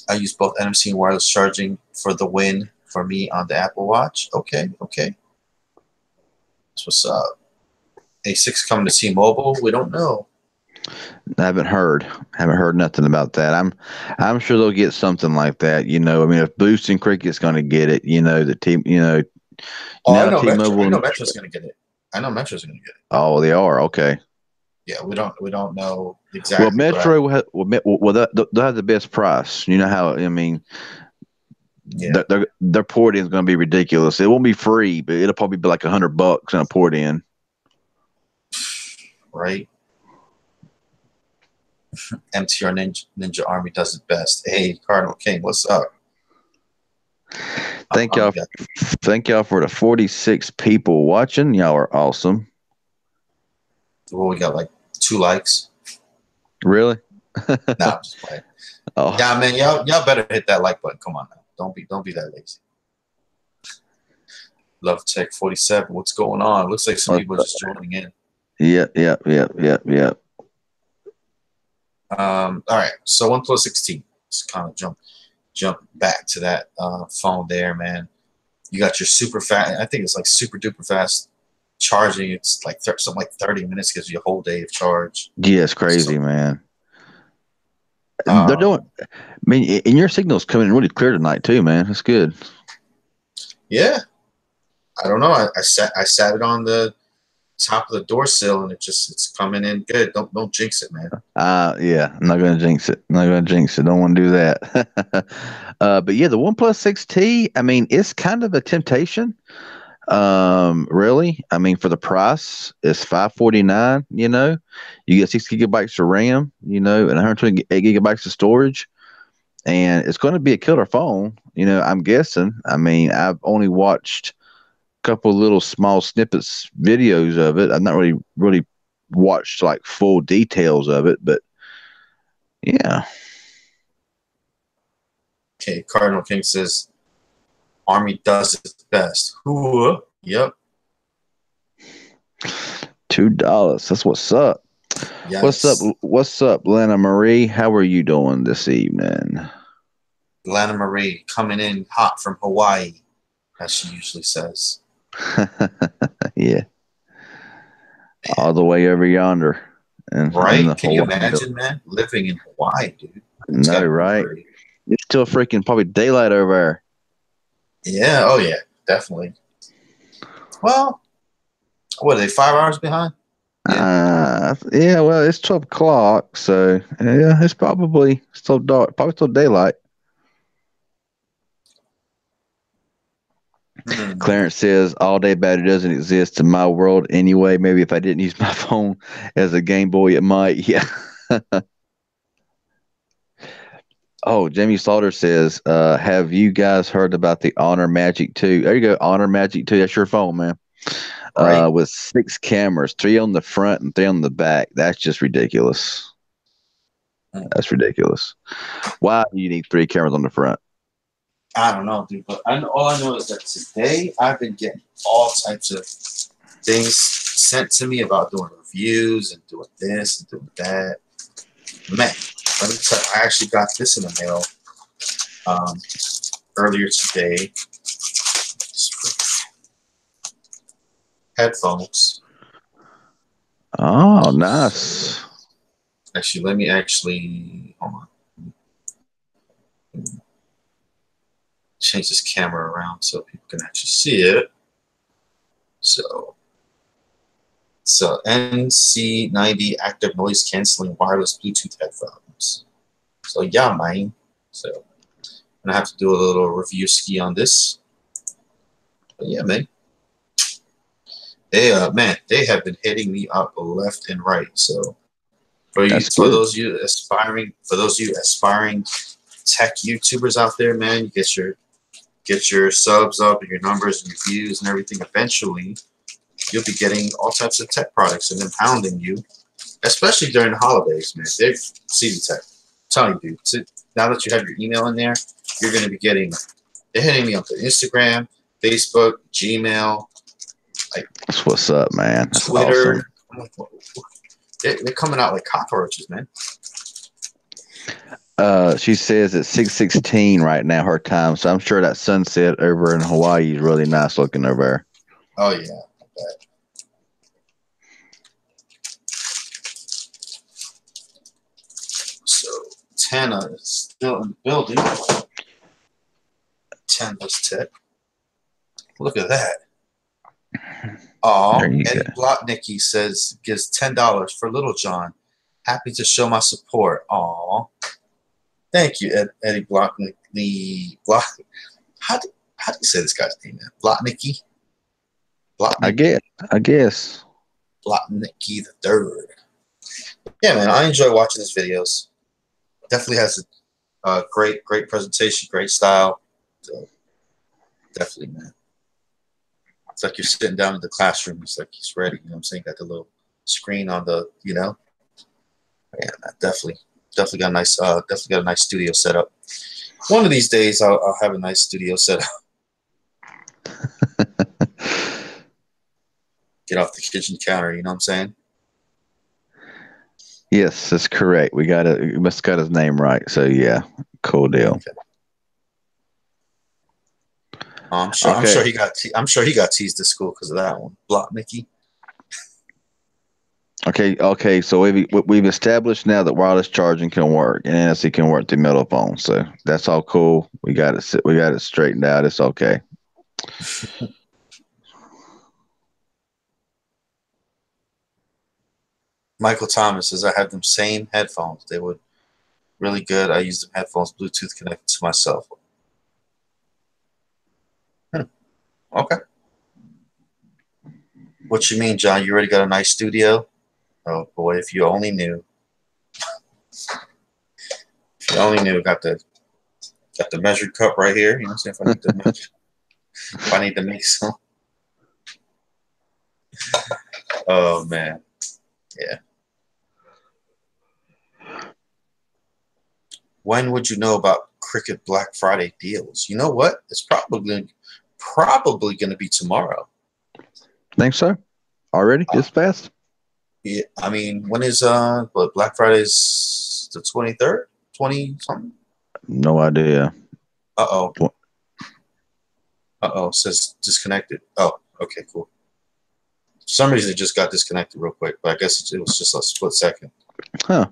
I use both NFC and wireless charging for the win for me on the Apple Watch. Okay. That's what's up. A6 coming to T-Mobile? We don't know. I haven't heard nothing about that. I'm sure they'll get something like that. I mean, if Boost and Cricket's going to get it, the team, Oh, I know Metro. I T-Mobile. know Metro's going to get it. I know Metro's going to get it. Oh, they are okay. Yeah, we don't know Well, exactly, but Metro they'll have the best price. You know how I mean. yeah, Their port in is going to be ridiculous. It won't be free, but it'll probably be like $100 in a port in. right. MTR Ninja Army does it best. Hey, Cardinal King, what's up? Thank y'all. Thank y'all for the 46 people watching. Y'all are awesome. Well, we got like 2 likes. Really? Nah, I'm just playing. Oh. Yeah, man, y'all better hit that like button. Come on now. Don't be that lazy. Love Tech 47. What's going on? Looks like some people are just joining in. Yep. All right. So OnePlus 16. Just kind of jump back to that phone there, man. You got your super fast. I think it's like super duper fast charging. It's like something like 30 minutes gives you a whole day of charge. Yeah, it's crazy, man. They're doing. Um, I mean, and your signal's coming in really clear tonight too, man. That's good. Yeah. I don't know. I sat it on the top of the door sill and it's coming in good. Don't jinx it, man. Yeah, I'm not gonna jinx it. Don't want to do that. But yeah, the OnePlus 6T. I mean, it's kind of a temptation. Really. I mean, for the price, it's $549. You get 6 GB of RAM. And 128 GB of storage, and it's going to be a killer phone. I'm guessing. I mean, I've only watched couple little small snippets videos of it. I've not really watched like full details of it, but yeah. Okay, Cardinal King says Army does its best. Ooh, yep. $2. That's what's up. Yes. What's up, Lena Marie? How are you doing this evening? Lana Marie coming in hot from Hawaii, as she usually says. Yeah. All the way over yonder. Right? In the Can you Hawaii imagine, man, living in Hawaii, dude? No, right? It's still freaking probably daylight over there. Yeah. Oh, yeah. Definitely. Well, what are they, 5 hours behind? Yeah. Well, it's 12 o'clock, so yeah, it's probably still dark. Probably still daylight. Hmm. Clarence says all day battery doesn't exist in my world anyway. Maybe if I didn't use my phone as a Game Boy, it might. Yeah. Oh, Jamie Slaughter says, have you guys heard about the Honor Magic 2? There you go, Honor Magic 2. That's your phone, man. Right? With 6 cameras, 3 on the front and 3 on the back. That's just ridiculous. Hmm. That's ridiculous. Why do you need 3 cameras on the front? I don't know, dude. But all I know is that today I've been getting all types of things sent to me about doing reviews and doing this and doing that. Man, let me tell you, I actually got this in the mail earlier today. Headphones. Oh, nice. Actually, let me hold on. Change this camera around so people can actually see it. So NC90 active noise canceling wireless Bluetooth headphones. So yeah, man. So I'm gonna have to do a little review ski on this. But yeah, man. They have been hitting me up left and right. So That's good. those of you aspiring tech YouTubers out there, man, you get your subs up and your numbers and your views and everything. Eventually, you'll be getting all types of tech products and then pounding you, especially during the holidays, man. They're CV Tech. I'm telling you, dude. Now that you have your email in there, you're going to be getting. They're hitting me up to Instagram, Facebook, Gmail, like That's what's up, man. That's awesome. Twitter. They're coming out like cockroaches, man. She says it's 6:16 right now, her time. So I'm sure that sunset over in Hawaii is really nice looking over there. Oh yeah. So Tana is still in the building. Tana's Tech. Look at that. There Oh, you go. Eddie Blotnicki says gives $10 for Little John. Happy to show my support. Oh, thank you, Eddie Blotnicki. How do you say this guy's name, man? Blotnicki? I Blotnick guess. I guess. Blotnicki the third. Yeah, man, I enjoy watching his videos. Definitely has a great presentation, great style. So definitely, man. It's like you're sitting down in the classroom. It's like he's ready. You know what I'm saying? Got the little screen on the, Yeah, man, definitely got a nice studio set up. One of these days, I'll have a nice studio set up. Get off the kitchen counter. You know what I'm saying? Yes, that's correct. We must got his name right. So yeah, cool deal. Okay. I'm sure he got teased at school because of that one. Block Mickey. Okay. So we've established now that wireless charging can work and NFC can work through metal phones. So that's all cool. We got it straightened out. It's okay. Michael Thomas says I have them same headphones. They were really good. I use them headphones Bluetooth connected to my cell phone. Okay. What you mean, John? You already got a nice studio? Oh boy, if you only knew. If you only knew. Got the measured cup right here. You know what I'm saying? If I need to make some. Oh man. Yeah. When would you know about Cricket Black Friday deals? You know what? It's probably going to be tomorrow. Think so? Already this fast? Yeah, I mean, when is Black Friday's the 23rd, 20 something? No idea. Says disconnected. Oh, okay, cool. For some reason it just got disconnected real quick, but I guess it was just a split second. Huh.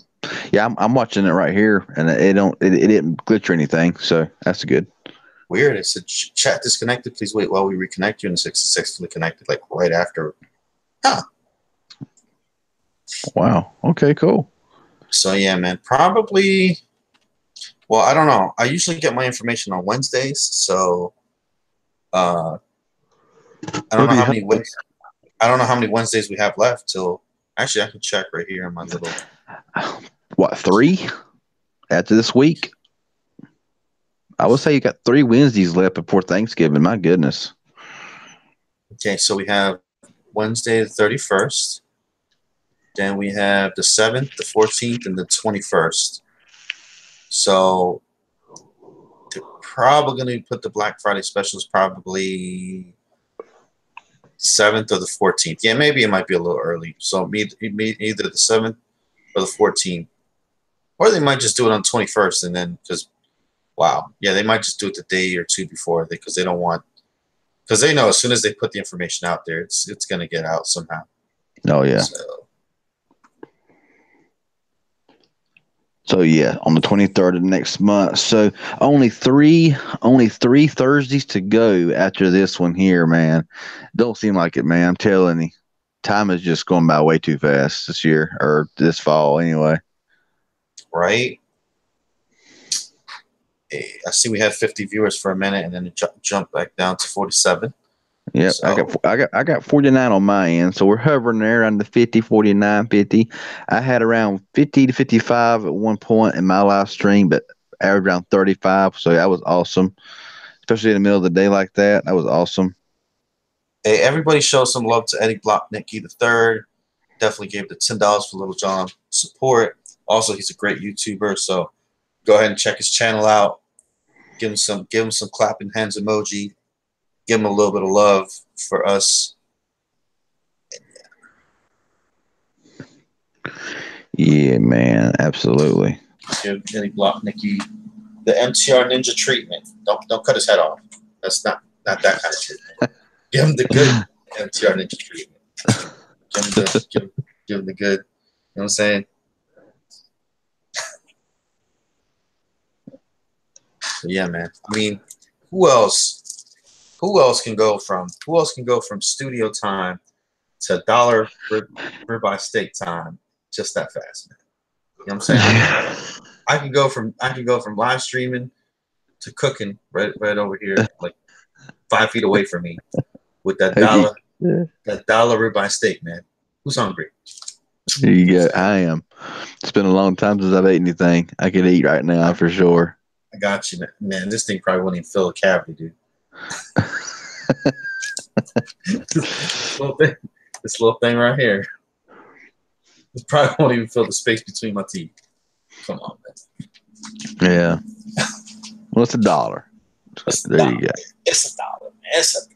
Yeah, I'm watching it right here, and it didn't glitch or anything, so that's good. Weird. It said chat disconnected. Please wait while we reconnect you, and it's successfully connected like right after. Huh. Wow. Okay, cool. So yeah, man, probably. Well, I don't know. I usually get my information on Wednesdays, so I don't It'll know be how many I don't know how many Wednesdays we have left till. Actually, I can check right here on my little. what, 3 after this week? I would say you got 3 Wednesdays left before Thanksgiving. My goodness. Okay, so we have Wednesday the 31st. Then we have the 7th, the 14th, and the 21st. So they're probably going to put the Black Friday specials probably 7th or the 14th. Yeah, maybe it might be a little early. So either the 7th or the 14th. Or they might just do it on 21st and then because, wow. Yeah, they might just do it the day or two before because they don't want, because they know as soon as they put the information out there, it's going to get out somehow. Oh, yeah. So yeah, on the 23rd of next month. So only three Thursdays to go after this one here, man. Don't seem like it, man. I'm telling you, time is just going by way too fast this year or this fall, anyway. Right. Hey, I see we had 50 viewers for a minute, and then it jumped back down to 47. Yep, so. I got 49 on my end, so we're hovering there around the 50, 49, 50. I had around 50 to 55 at one point in my live stream, but average around 35, so that was awesome. Especially in the middle of the day like that. That was awesome. Hey, everybody show some love to Eddie Blocknicki III. Definitely gave the $10 for Little John support. Also, he's a great YouTuber, so go ahead and check his channel out. Give him some clapping hands emoji. Give him a little bit of love for us. Yeah, man, absolutely. Give Eddie Blocknicki the MTR Ninja treatment. Don't cut his head off. That's not that kind of treatment. Give him the good MTR Ninja treatment. Give him the good. You know what I'm saying? But yeah, man. I mean, who else can go from studio time to dollar ribeye steak time just that fast, man? You know what I'm saying? I can go from live streaming to cooking right over here, like 5 feet away from me, with that dollar ribeye steak, man. Who's hungry? There you go. I am. It's been a long time since I've ate anything. I could eat right now for sure. I got you, man. This thing probably won't even fill a cavity, dude. This little thing right here. It probably won't even fill the space between my teeth. Come on, man. Yeah. Well, it's $1. There you go. It's $1, man. It's $1.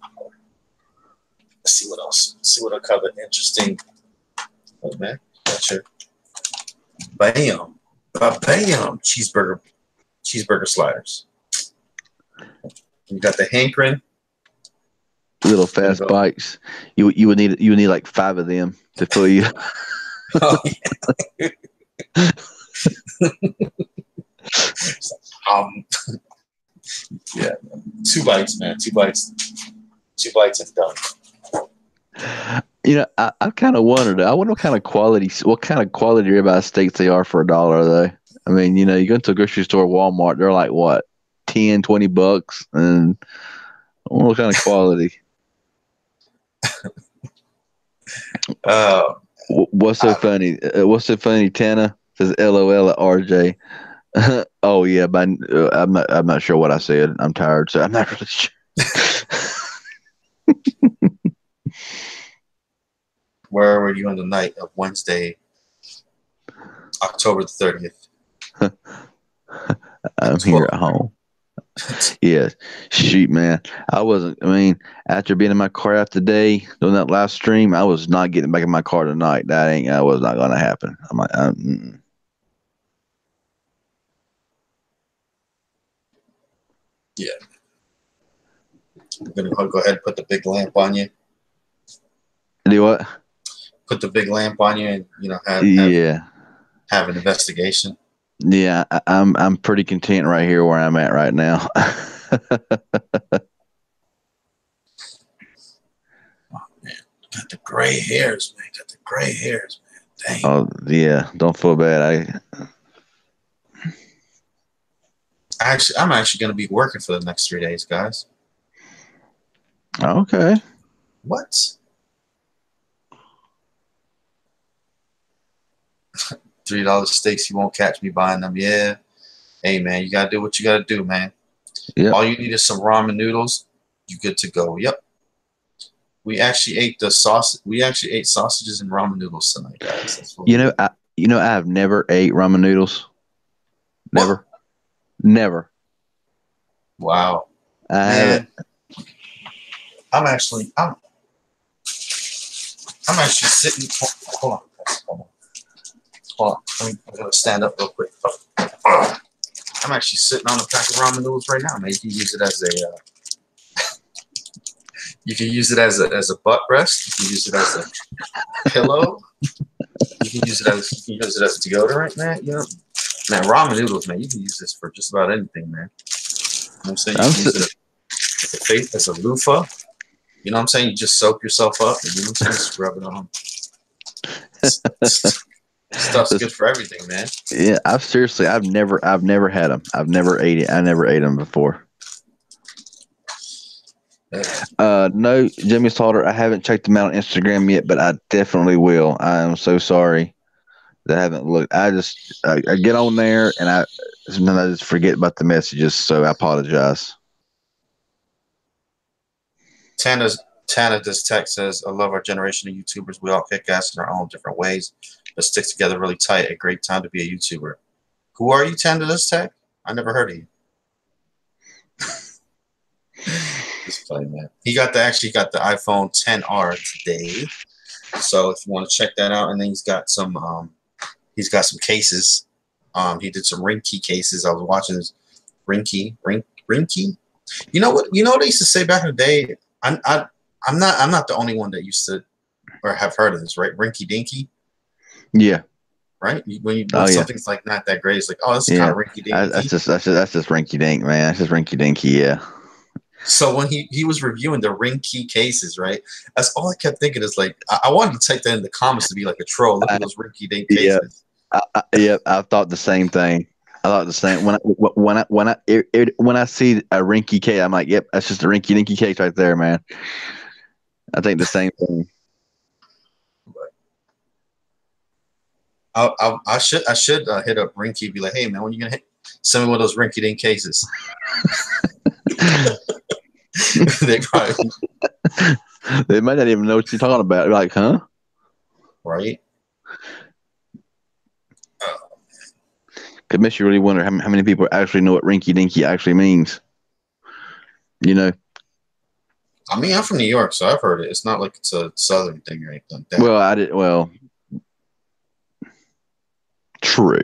Let's see what else. Let's see what I'll cover. Interesting. Oh, man. Gotcha. Bam. Bam. Cheeseburger sliders. You got the hankering. Little fast bites. You would need like 5 of them to fill you. Oh, yeah. Yeah, 2 bites, man. 2 bites. 2 bites and done. You know, I kind of wondered. I wonder what kind of quality ribeye steaks they are for $1, though. I mean, you know, you go into a grocery store, Walmart, they're like what, $10-$20, and I wonder what kind of quality. What's so funny? What's so funny? Tana says, "LOL at RJ." Oh yeah, but I'm not sure what I said. I'm tired, so I'm not really sure. Where were you on the night of Wednesday, October the 30th? I'm here at home. Yeah, shoot, man. I mean, after being in my car after today, doing that live stream, I was not getting back in my car tonight. That was not going to happen. I'm like, yeah. I'm going to go ahead and put the big lamp on you. Do what? Put the big lamp on you and, you know, have an investigation. Yeah, I'm pretty content right here where I'm at right now. Oh, man. Got the gray hairs, man. Dang. Oh, yeah. Don't feel bad. I'm actually going to be working for the next 3 days, guys. Okay. What? $3 steaks, you won't catch me buying them. Yeah. Hey man, you gotta do what you gotta do, man. Yep. All you need is some ramen noodles. You good to go. Yep. We actually ate the sauce. We actually ate sausages and ramen noodles tonight, guys. That's what we did. I have never ate ramen noodles. What? Never. Never. Wow. I Man, haven't. I'm actually sitting. Hold on. Hold on. Hold on. I'm gonna stand up real quick. I'm actually sitting on a pack of ramen noodles right now, man. You can use it as a you can use it as a butt rest. You can use it as a pillow. You can use it as a deodorant, man. You know, man, ramen noodles, man. You can use this for just about anything, man. You know what I'm saying? You can use it as a loofah. You know what I'm saying? You just soak yourself up and you know what I'm saying? Just rub it on. Stuff's good for everything, man. Yeah, I've never had them. I've never ate it. I never ate them before. No, Jimmy Slaughter, I haven't checked them out on Instagram yet, but I definitely will. I am so sorry that I haven't looked. I get on there and sometimes I just forget about the messages, so I apologize. Tana this text says, I love our generation of YouTubers. We all kick ass in our own different ways, but stick together really tight. A great time to be a YouTuber. Who are you, Tana this text? I never heard of you. Just play, man. He actually got the iPhone 10R today. So if you want to check that out, and then he's got some cases. He did some ring key cases. I was watching his ring key. You know what they used to say back in the day? I'm not the only one that used to or have heard of this, right? Rinky dinky. Yeah. Right? When something's like not that great, it's like, oh, this is kind of rinky dinky. That's just rinky dink, man. That's just rinky dinky, yeah. So when he was reviewing the ring key cases, right? That's all I kept thinking is like, I wanted to type that in the comments to be like a troll. Look at those rinky dink cases. Yeah, I thought the same thing. I thought the same when I see a rinky case, I'm like, yep, that's just a rinky dinky case right there, man. I think the same thing. I should hit up Rinky, be like, hey man, when you gonna send me one of those rinky dink cases? They might not even know what you're talking about. They're like, huh? Right. It makes you really wonder how many people actually know what rinky dinky actually means. You know. I mean, I'm from New York, so I've heard it. It's not like it's a Southern thing or anything like that. Well, true.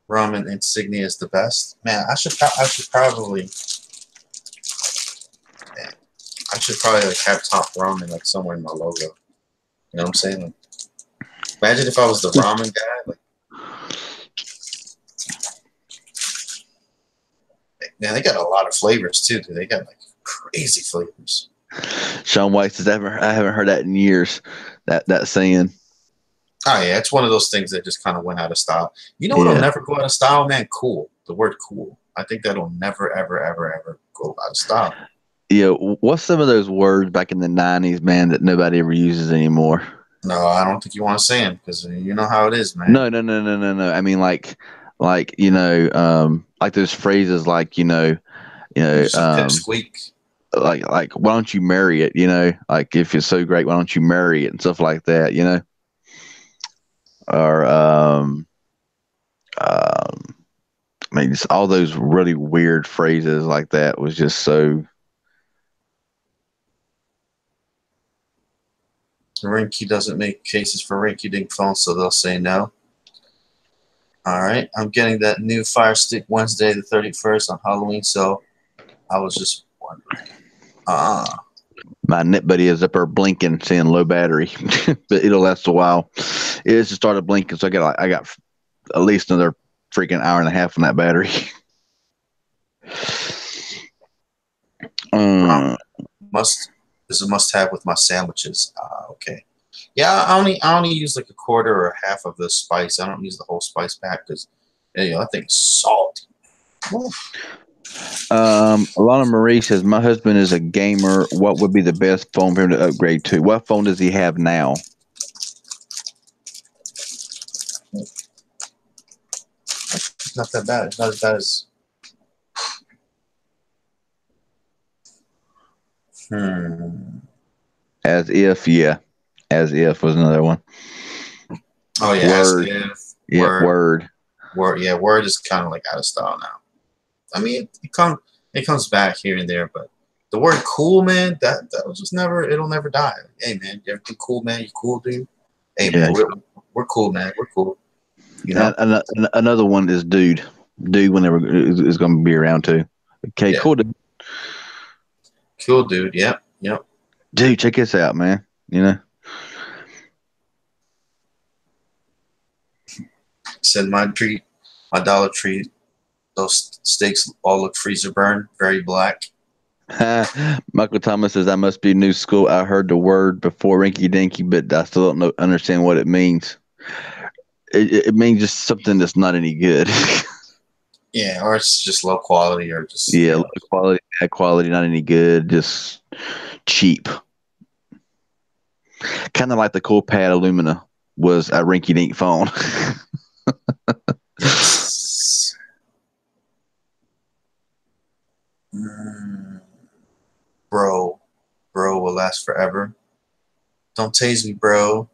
Ramen Insignia is the best. Man, I should probably like have top ramen like somewhere in my logo. You know what I'm saying? Like, imagine if I was the ramen guy. Like, man, they got a lot of flavors too. Dude. They got like crazy flavors. Sean White says, I haven't heard that in years. That saying. Oh yeah, it's one of those things that just kind of went out of style. You know what'll never go out of style, man? Cool. The word cool. I think that'll never, ever, ever, ever go out of style. Yeah, what's some of those words back in the 90s, man, that nobody ever uses anymore? No, I don't think you want to say them because you know how it is, man. No. I mean, like like those phrases, like squeak. Like why don't you marry it? You know, like if it's so great, why don't you marry it and stuff like that? You know, or I mean, just all those really weird phrases like that was just so. Rinky doesn't make cases for rinky-dink phones, so they'll say no. All right, I'm getting that new Fire Stick Wednesday the 31st on Halloween, so I was just wondering. My net buddy is up there blinking, saying low battery, but it'll last a while. It just started blinking, so I got at least another freaking hour and a half on that battery. Is a must-have with my sandwiches. Okay. Yeah, I only use like a quarter or half of the spice. I don't use the whole spice pack because that thing's salty. Oof. Alana Marie says, my husband is a gamer. What would be the best phone for him to upgrade to? What phone does he have now? It's not that bad. It's not as bad as. As if, yeah. As if was another one. Oh yeah, Word. as if. Yeah, Word. Word. Yeah, Word is kind of like out of style now. I mean, it comes back here and there, but the word "cool," man, that was just never. It'll never die. Hey man, everything cool, man. You cool, dude. Hey Yeah. man, we're cool, man. We're cool. You know. And another one is Dude. Dude, whenever is going to be around too. Okay, Yeah. cool. Dude. Cool, dude. Yep. Yep. Dude, check this out, man. You know. Said my Dollar Tree. Those steaks all look freezer burn, very black. Michael Thomas says, I must be new school. I heard the word before rinky dinky, but I still don't understand what it means. It means just something that's not any good. Yeah, or it's just low quality, or just Yeah, low quality, bad quality, not any good, just cheap. Kind of like the cool pad Illumina was a rinky dink phone. Yes. Bro will last forever. Don't tase me, bro.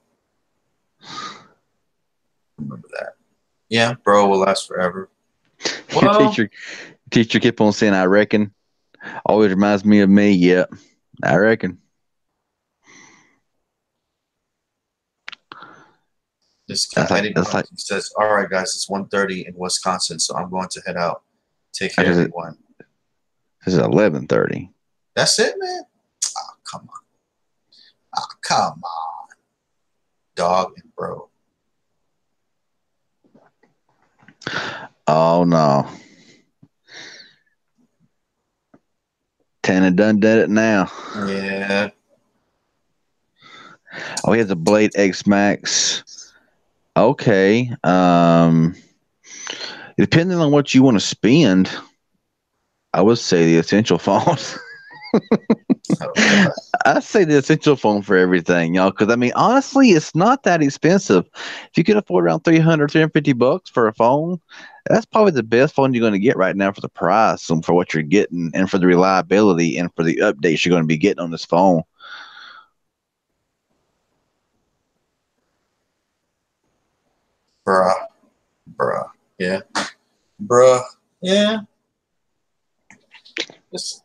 Remember that. Yeah, bro will last forever. Well, teacher kept on saying, I reckon. Always reminds me of me. Yep, I reckon. this guy Eddie Like, says, "All right, guys, it's 1:30 in Wisconsin, so I'm going to head out. Take care, this everyone." is 11:30. That's it, man. Oh, come on. Oh, come on, dog and bro. Oh no. Tana done did it now. Yeah. Oh, he has a Blade X Max. Okay. Depending on what you want to spend, I would say the essential phone. Oh, I say the essential phone for everything, y'all. Because I mean, honestly, it's not that expensive. If you can afford around 300, $350 for a phone, that's probably the best phone you're going to get right now for the price and for what you're getting, and for the reliability and for the updates you're going to be getting on this phone. bruh. Yeah. Bruh. Yeah.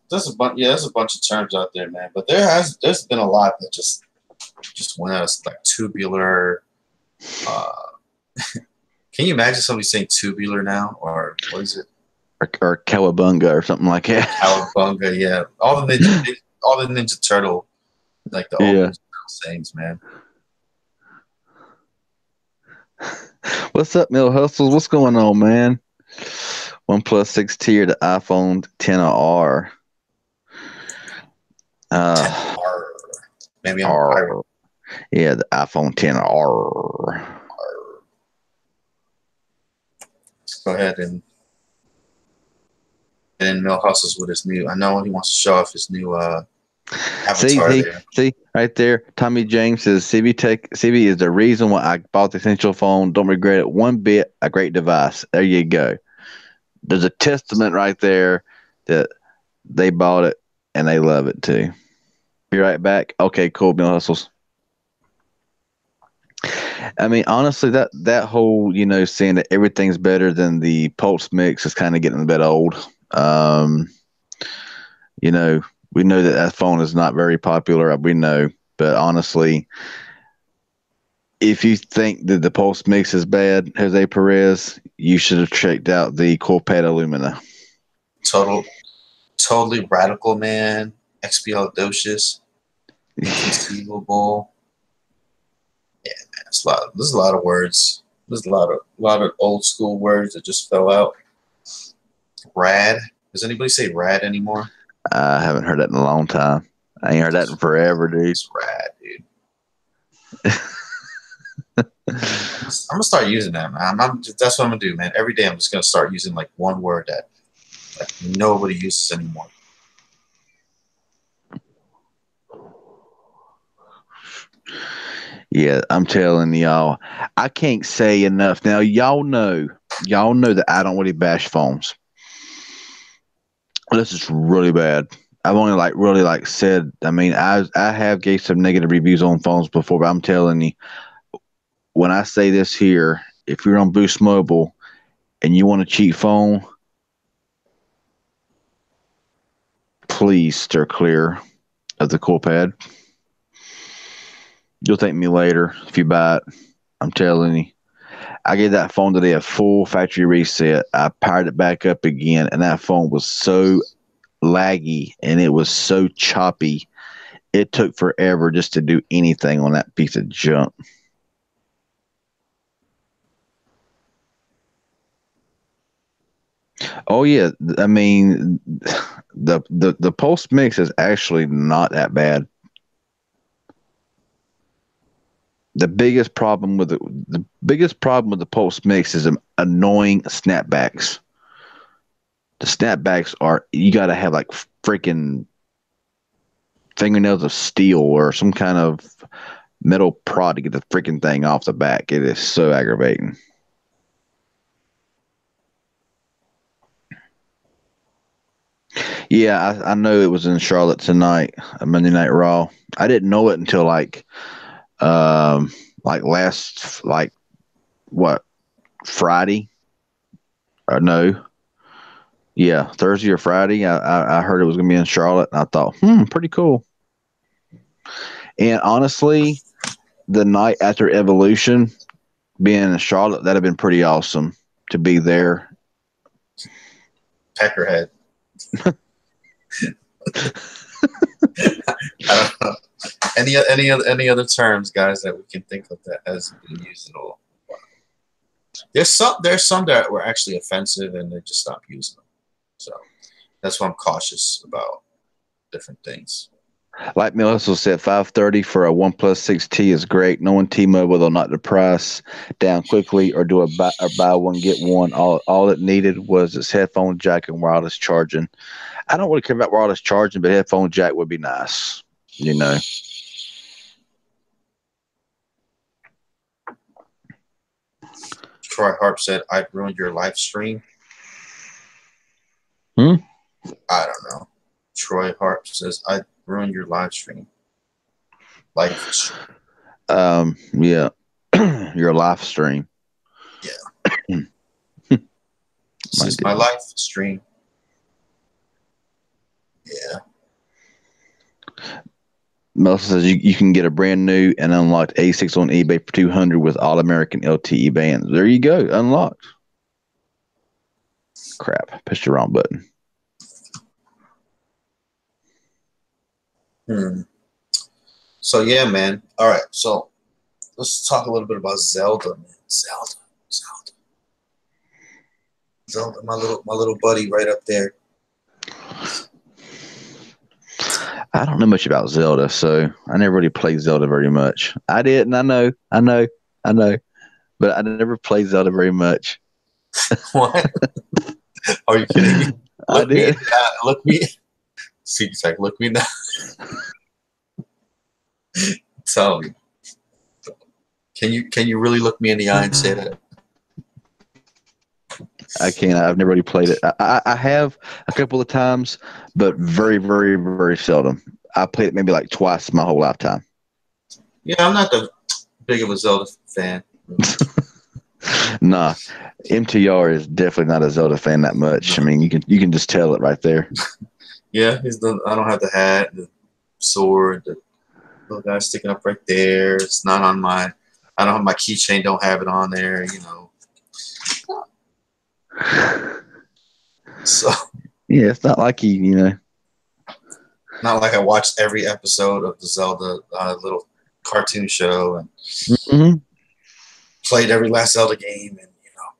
There's a bunch. Yeah, there's a bunch of terms out there, man. But there's been a lot that just went out as like tubular. Uh, can you imagine somebody saying tubular now, or what is it? Or Cowabunga or something like that. Cowabunga, yeah. All the Ninja Turtle, like the old sayings, man. What's up, Mill Hustles? What's going on, man? OnePlus 6T or the iPhone 10R? 10R. Maybe I'm a pirate. Yeah, the iPhone 10R. Let's go ahead and Mill Hustles with his new. I know he wants to show off his new avatar there. See, right there. Tommy James says CB is the reason why I bought the Essential phone. Don't regret it one bit. A great device. There you go. There's a testament right there that they bought it and they love it too. Be right back. Okay, cool, Mill Hustles. I mean, honestly, that whole saying that everything's better than the Pulse Mix is kind of getting a bit old. We know that phone is not very popular. We know, but honestly, if you think that the Pulse Mix is bad, Jose Perez, you should have checked out the Corpet Illumina. Totally radical, man. Expialidocious, inconceivable. Yeah, man, there's a lot of words. There's a lot of old school words that just fell out. Rad. Does anybody say rad anymore? I haven't heard that in a long time. I ain't heard that in forever, dude. It's rad, dude. I'm gonna start using that, man. That's what I'm gonna do, man. Every day I'm just gonna start using like one word that Like nobody uses anymore. Yeah, I'm telling y'all, I can't say enough. Now, y'all know that I don't really bash phones. This is really bad. I've only really said. I mean, I have gave some negative reviews on phones before, but I'm telling you, when I say this here, if you're on Boost Mobile and you want a cheap phone, please steer clear of the cool pad. You'll thank me later if you buy it. I'm telling you. I gave that phone today a full factory reset. I powered it back up again, and that phone was so laggy and it was so choppy. It took forever just to do anything on that piece of junk. Oh yeah, I mean the Pulse Mix is actually not that bad. The biggest problem with the Pulse Mix is annoying snapbacks. The snapbacks are you got to have like freaking fingernails of steel or some kind of metal prod to get the freaking thing off the back. It is so aggravating. Yeah, I know it was in Charlotte tonight, a Monday Night Raw. I didn't know it until last what Friday or no, yeah, Thursday or Friday. I heard it was gonna be in Charlotte, and I thought, pretty cool. And honestly, the night after Evolution, being in Charlotte, that'd have been pretty awesome to be there. Peckerhead. I don't know. Any other terms, guys, that we can think of that hasn't been used at all? There's some that were actually offensive, and they just stopped using them. So that's why I'm cautious about different things. Like Melissa said, $530 for a OnePlus 6T is great. No one T-Mobile will knock the price down quickly or do a buy one get one. All it needed was its headphone jack and wireless charging. I don't really care about wireless charging, but headphone jack would be nice. You know. Troy Harp said, "I'd ruined your live stream." I don't know. Troy Harp says, "I'd ruined your live stream." Live stream. Yeah. Your live stream. Yeah. This is my live stream. Yeah. Melissa says you can get a brand new and unlocked A6 on eBay for $200 with All American LTE bands. There you go, unlocked. Crap, pushed the wrong button. So yeah, man. All right, so let's talk a little bit about Zelda, man. Zelda, my little buddy right up there. I don't know much about Zelda, so I never really played Zelda very much. I did, and I know, but I never played Zelda very much. What? Are you kidding me? Look me. See, like, look me now. Tell me. Can you really look me in the eye and say that? I can't. I've never really played it. I have a couple of times, but very, very, very seldom. I played it maybe like twice my whole lifetime. Yeah, I'm not that big of a Zelda fan. Nah, MTR is definitely not a Zelda fan that much. I mean, you can just tell it right there. Yeah, I don't have the hat, the sword, the little guy sticking up right there. It's not on my. I don't have my keychain. Don't have it on there. You know. So. Yeah, it's not like you know. Not like I watched every episode of the Zelda little cartoon show and played every last Zelda game and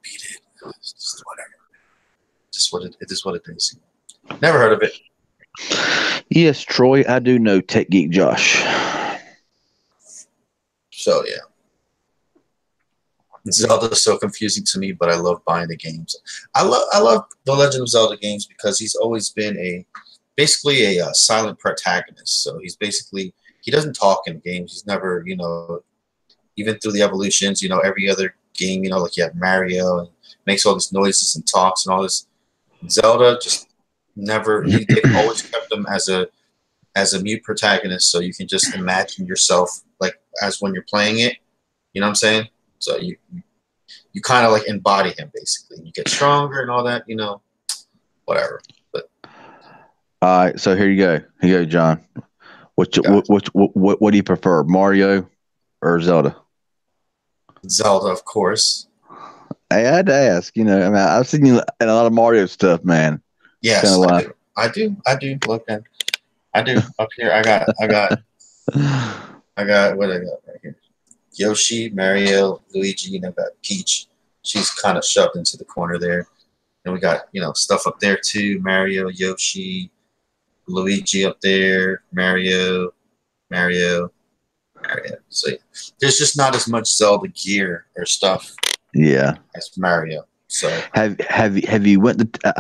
beat it. It's just whatever. It is what it is. Never heard of it. Yes, Troy, I do know Tech Geek Josh. So yeah. Zelda is so confusing to me, but I love buying the games. I love the Legend of Zelda games because he's always been basically a silent protagonist. So he doesn't talk in games. He's never, even through the evolutions, every other game, like you have Mario and makes all these noises and talks and all this. Zelda just never. They've always kept him as a mute protagonist, so you can just imagine yourself like as when you're playing it. You know what I'm saying? So you kind of like embody him basically. You get stronger and all that, whatever. But All right, so here you go. Here you go, John. What do you prefer, Mario or Zelda? Zelda, of course. I had to ask. I mean, I've seen you in a lot of Mario stuff, man. Yes, Kind of I like. do. I do. Look, man. I do. Up here, I got what I got right here. Yoshi, Mario, Luigi, and I got Peach. She's kind of shoved into the corner there. And we got, stuff up there too. Mario, Yoshi, Luigi up there, Mario, Mario. So there's just not as much Zelda gear or stuff Yeah. as Mario. So have you went to?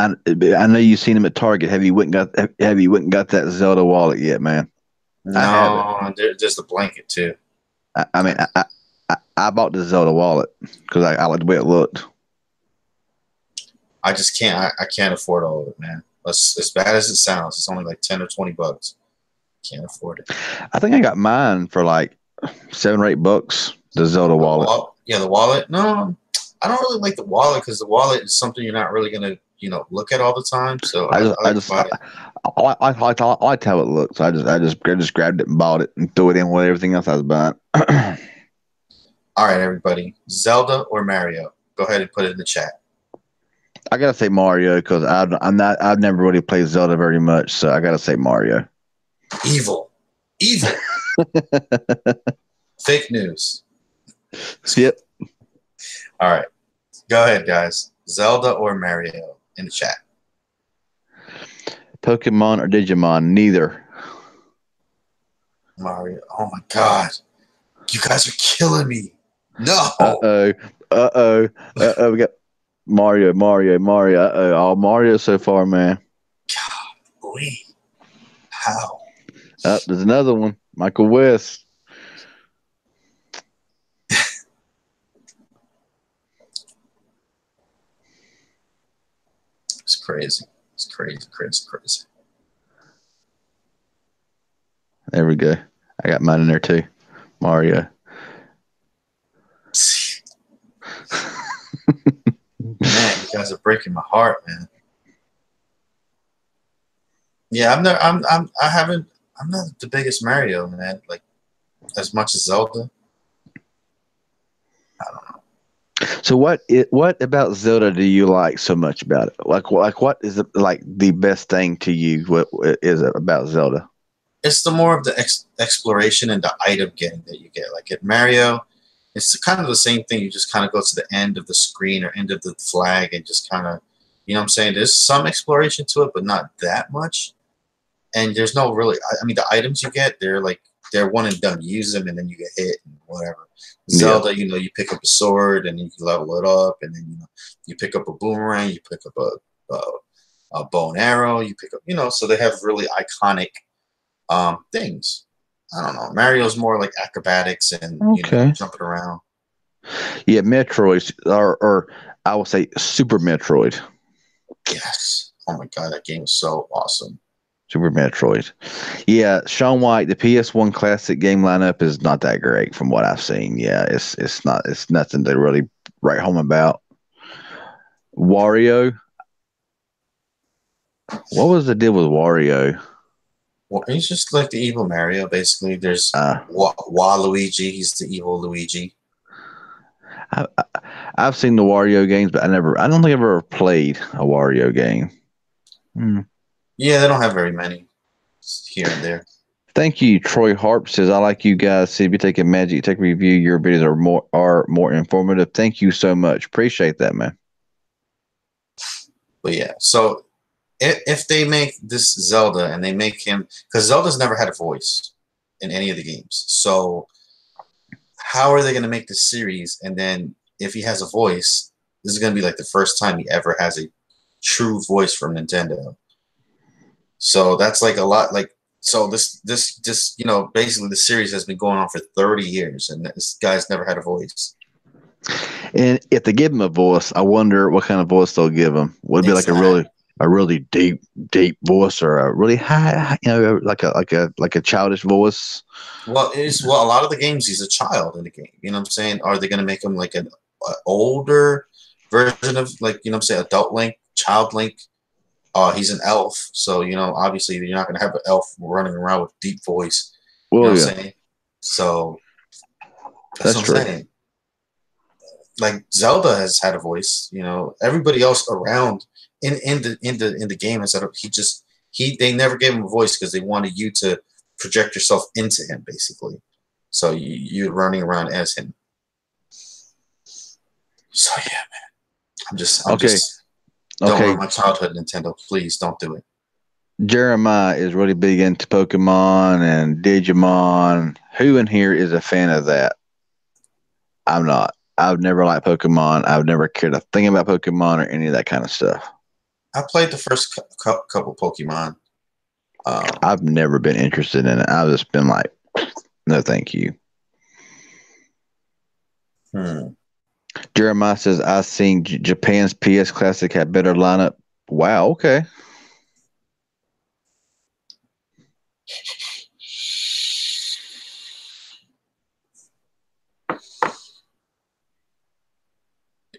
I know you've seen him at Target. Have you went and got that Zelda wallet yet, man? I haven't. no, there's the blanket too. I mean, I bought the Zelda wallet because I like the way it looked. I just can't. I can't afford all of it, man. As bad as it sounds, it's only like $10 or $20. Can't afford it. I think I got mine for like $7 or $8. The Zelda wallet. The wallet. No, I don't really like the wallet because the wallet is something you're not really gonna, look at all the time. So I like to buy it. I liked how it looked. So I just grabbed it and bought it and threw it in with everything else I was buying. All right, everybody. Zelda or Mario? Go ahead and put it in the chat. I gotta say Mario because I've never really played Zelda very much, so I gotta say Mario. Evil. Fake news. Yep. All right. Go ahead, guys. Zelda or Mario in the chat. Pokemon or Digimon? Neither. Mario. Oh my God. You guys are killing me. No. Uh oh. We got Mario. Uh-oh. All Mario so far, man. Golly. How? There's another one. Michael West. It's crazy. It's crazy. There we go. I got mine in there too. Mario. Man, you guys are breaking my heart, man. Yeah, I'm not the biggest Mario, man. Like as much as Zelda. I don't know. So what about Zelda do you like so much about it? Like what is it, like the best thing to you? What is it about Zelda? It's the more of the exploration and the item getting that you get. Like at Mario, it's kind of the same thing. You just kind of go to the end of the screen or end of the flag and just kind of, you know what I'm saying? There's some exploration to it, but not that much. And there's no really, I mean, the items you get, they're one and done. You use them and then you get hit and whatever. Zelda, you pick up a sword and then you level it up, and then you pick up a boomerang, you pick up a bow and arrow, you pick up, so they have really iconic things. I don't know. Mario's more like acrobatics and jumping around. Yeah, Metroid or I will say Super Metroid. Yes. Oh my God, that game is so awesome. Super Metroid. Yeah, Sean White, the PS1 classic game lineup is not that great from what I've seen. Yeah, it's nothing to really write home about. Wario. What was the deal with Wario? Well, he's just like the evil Mario, basically. There's Waluigi. He's the evil Luigi. I've seen the Wario games, but I don't think I've ever played a Wario game. Yeah, they don't have very many here and there. Thank you, Troy Harp says, I like you guys. See if you take a Magic Tech Review. Your videos are more informative. Thank you so much. Appreciate that, man. But yeah, so if they make this Zelda and they make him, because Zelda's never had a voice in any of the games, so how are they going to make this series and then if he has a voice, this is gonna be like the first time he ever has a true voice from Nintendo. So that's like a lot. Like, so this you know, basically the series has been going on for 30 years, and this guy's never had a voice. And if they give him a voice, I wonder what kind of voice they'll give him. Would it be like Exactly. a really deep voice, or a really high, like a childish voice? Well, a lot of the games he's a child in the game. You know what I'm saying? Are they going to make him like an older version of, like, you know what I'm saying, adult Link, child Link? He's an elf, so you know obviously you're not going to have an elf running around with deep voice. You know Well, what I'm yeah, saying? So that's that's what I'm true. saying. Like Zelda has had a voice. You know, everybody else around in the game has had a, they never gave him a voice because they wanted you to project yourself into him basically. So you're running around as him. So yeah, I'm Okay, just don't okay. ruin my childhood, Nintendo. Please don't do it. Jeremiah is really big into Pokemon and Digimon. Who in here is a fan of that? I'm not. I've never liked Pokemon. I've never cared a thing about Pokemon or any of that kind of stuff. I played the first couple Pokemon. Um, I've never been interested in it. I've just been like, no, thank you. hmm. Jeremiah says, I seen Japan's PS Classic had better lineup. Wow, okay.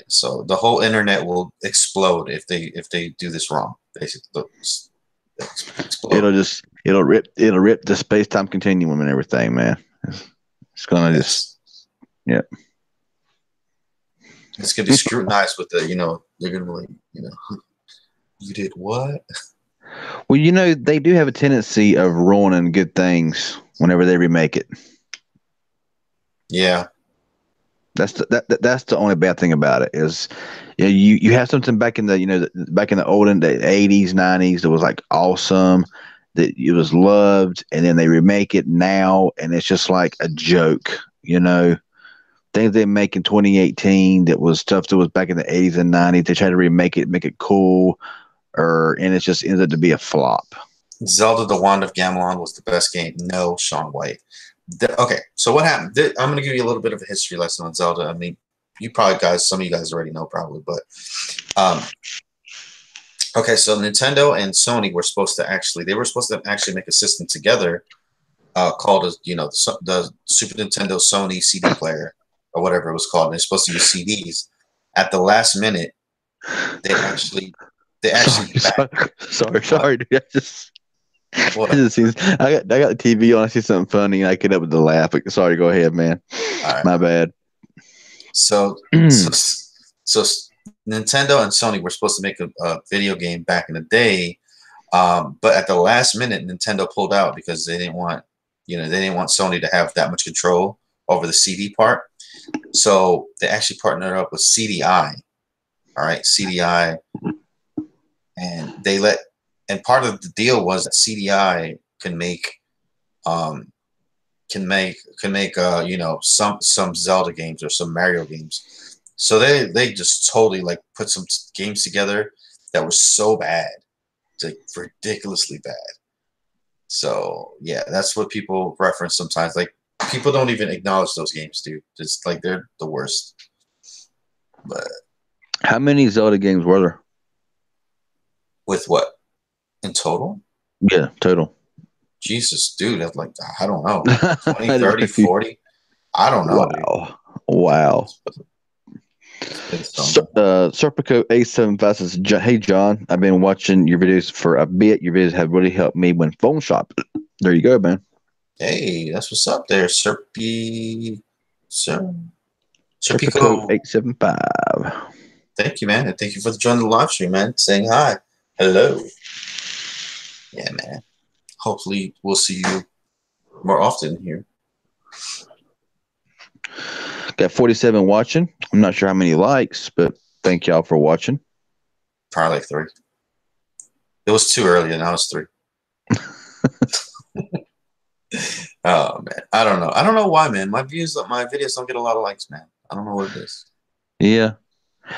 So the whole internet will explode if they do this wrong. Basically, explode. It'll rip the space time continuum and everything, man. It's gonna just Yes, yeah. it's gonna be scrutinized with the, you know, they're gonna be like, you know, you did what? Well, you know, they do have a tendency of ruining good things whenever they remake it. Yeah, That's the only bad thing about it is, you know, you have something back in the, you know, back in the olden the 80s 90s that was like awesome, that it was loved, and then they remake it now and it's just like a joke, you know. Things they make in 2018 that was stuff that was back in the 80s and 90s, they try to remake it, make it cool, or and it just ends up to be a flop. Zelda: The Wand of Gamelon was the best game. No, Sean White. Okay, so what happened? I'm gonna give you a little bit of a history lesson on Zelda. I mean, you probably guys, some of you guys already know probably, but um, okay, so Nintendo and Sony were supposed to actually, they were supposed to actually make a system together called, you know, the Super Nintendo Sony CD player or whatever it was called. And they're supposed to use CDs. At the last minute, they actually they Sorry, actually back what sorry, dude. I what. just see, I got the TV on. I see something funny, and I get up with the laugh. Sorry, go ahead, man. All right, My bad. so so so Nintendo and Sony were supposed to make a video game back in the day, but at the last minute, Nintendo pulled out because they didn't want, you know, they didn't want Sony to have that much control over the CD part. So they actually partnered up with CDI. All right, CDI, and they let, and part of the deal was that CDI um can make you know, some Zelda games or some Mario games. So they just totally like put some games together that were so bad, like ridiculously bad. So yeah, that's what people reference sometimes. Like people don't even acknowledge those games, dude. Just like they're the worst. But How many Zelda games were there? with what in total? Yeah, total. Jesus, dude, that's like, I don't know, 20, I didn't 30, know if you. 40. I don't know, dude. Wow, wow. It's been so many. Serpico A75 says, "Hey John, I've been watching your videos for a bit. Your videos have really helped me when phone shop." There you go, man. Hey, that's what's up there, Sir, Serpico Serpico. 875. Thank you, man, and thank you for joining the live stream, man. Saying hi, hello. Yeah, man. Hopefully, we'll see you more often here. Got 47 watching. I'm not sure how many likes, but thank y'all for watching. Probably like 3. It was too early, and now it's 3. Oh man, I don't know. I don't know why, man. My videos don't get a lot of likes, man. I don't know what it is. Yeah.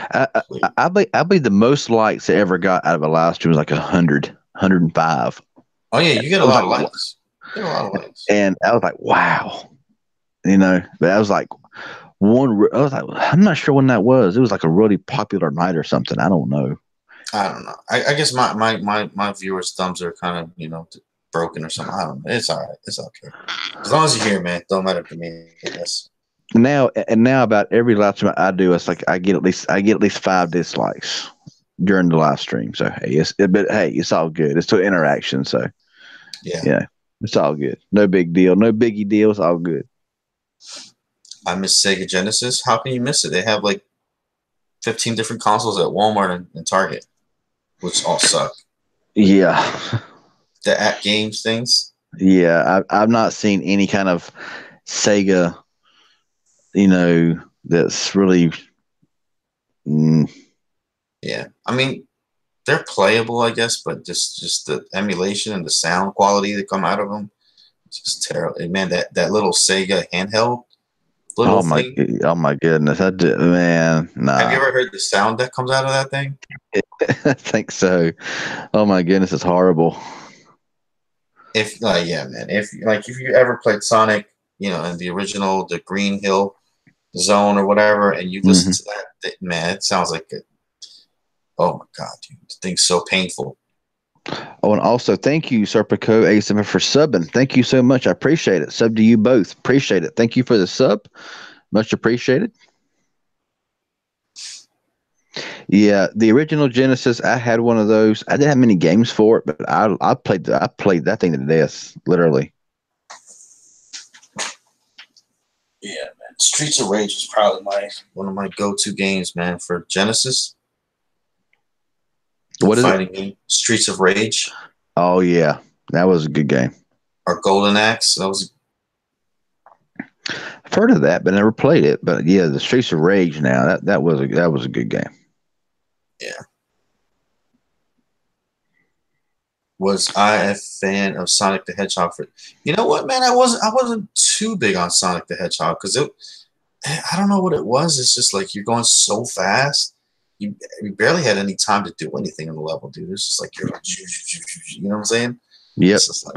I believe the most likes I ever got out of a live stream was like 100, 105. Oh yeah, you get I a was lot like, of likes. You get a lot of likes. and I was like, wow, but I was like, I was like, I'm not sure when that was. It was like a really popular night or something. I don't know. I don't know. I guess my viewers' thumbs are kind of broken or something. I don't know. It's all right. It's okay. As long as you're here, man, don't matter to me. Yes. Now about every live stream I do, it's like I get at least 5 dislikes during the live stream. So but hey, it's all good. It's still interaction. So Yeah. yeah, it's all good. No big deal. No biggie deal. It's all good. I miss Sega Genesis. How can you miss it? They have like 15 different consoles at Walmart and Target, which all suck. Yeah. The app games things. Yeah, I've not seen any kind of Sega, that's really. Mm, Yeah. I mean, they're playable, I guess, but just the emulation and the sound quality that come out of them, it's just terrible. And man, that little Sega handheld little oh my, thing. oh my goodness! Man, Have you nah. ever heard the sound that comes out of that thing? I think so. Oh my goodness, it's horrible. If yeah, man. If you ever played Sonic, in the original, the Green Hill Zone or whatever, and you listen Hmm. to that, man, it sounds like oh my god, dude, the thing's so painful. Oh, and also thank you, Serpico ASMR, for subbing. Thank you so much. I appreciate it. Sub to you both. Appreciate it. Thank you for the sub. Much appreciated. Yeah, the original Genesis, I had one of those. I didn't have many games for it, but I played that thing to death, literally. Yeah, man. Streets of Rage is probably one of my go-to games, man, for Genesis. What is it? Fighting game, Streets of Rage Oh yeah, that was a good game. or Golden Axe. That was I've heard of that, but never played it. But yeah, the Streets of Rage. Now that was a good game. yeah. Was I a fan of Sonic the Hedgehog? You know what, man? I wasn't too big on Sonic the Hedgehog because I don't know what it was. It's just like you're going so fast. You barely had any time to do anything in the level, dude. It's just like you know what I'm saying? Yep. It's just like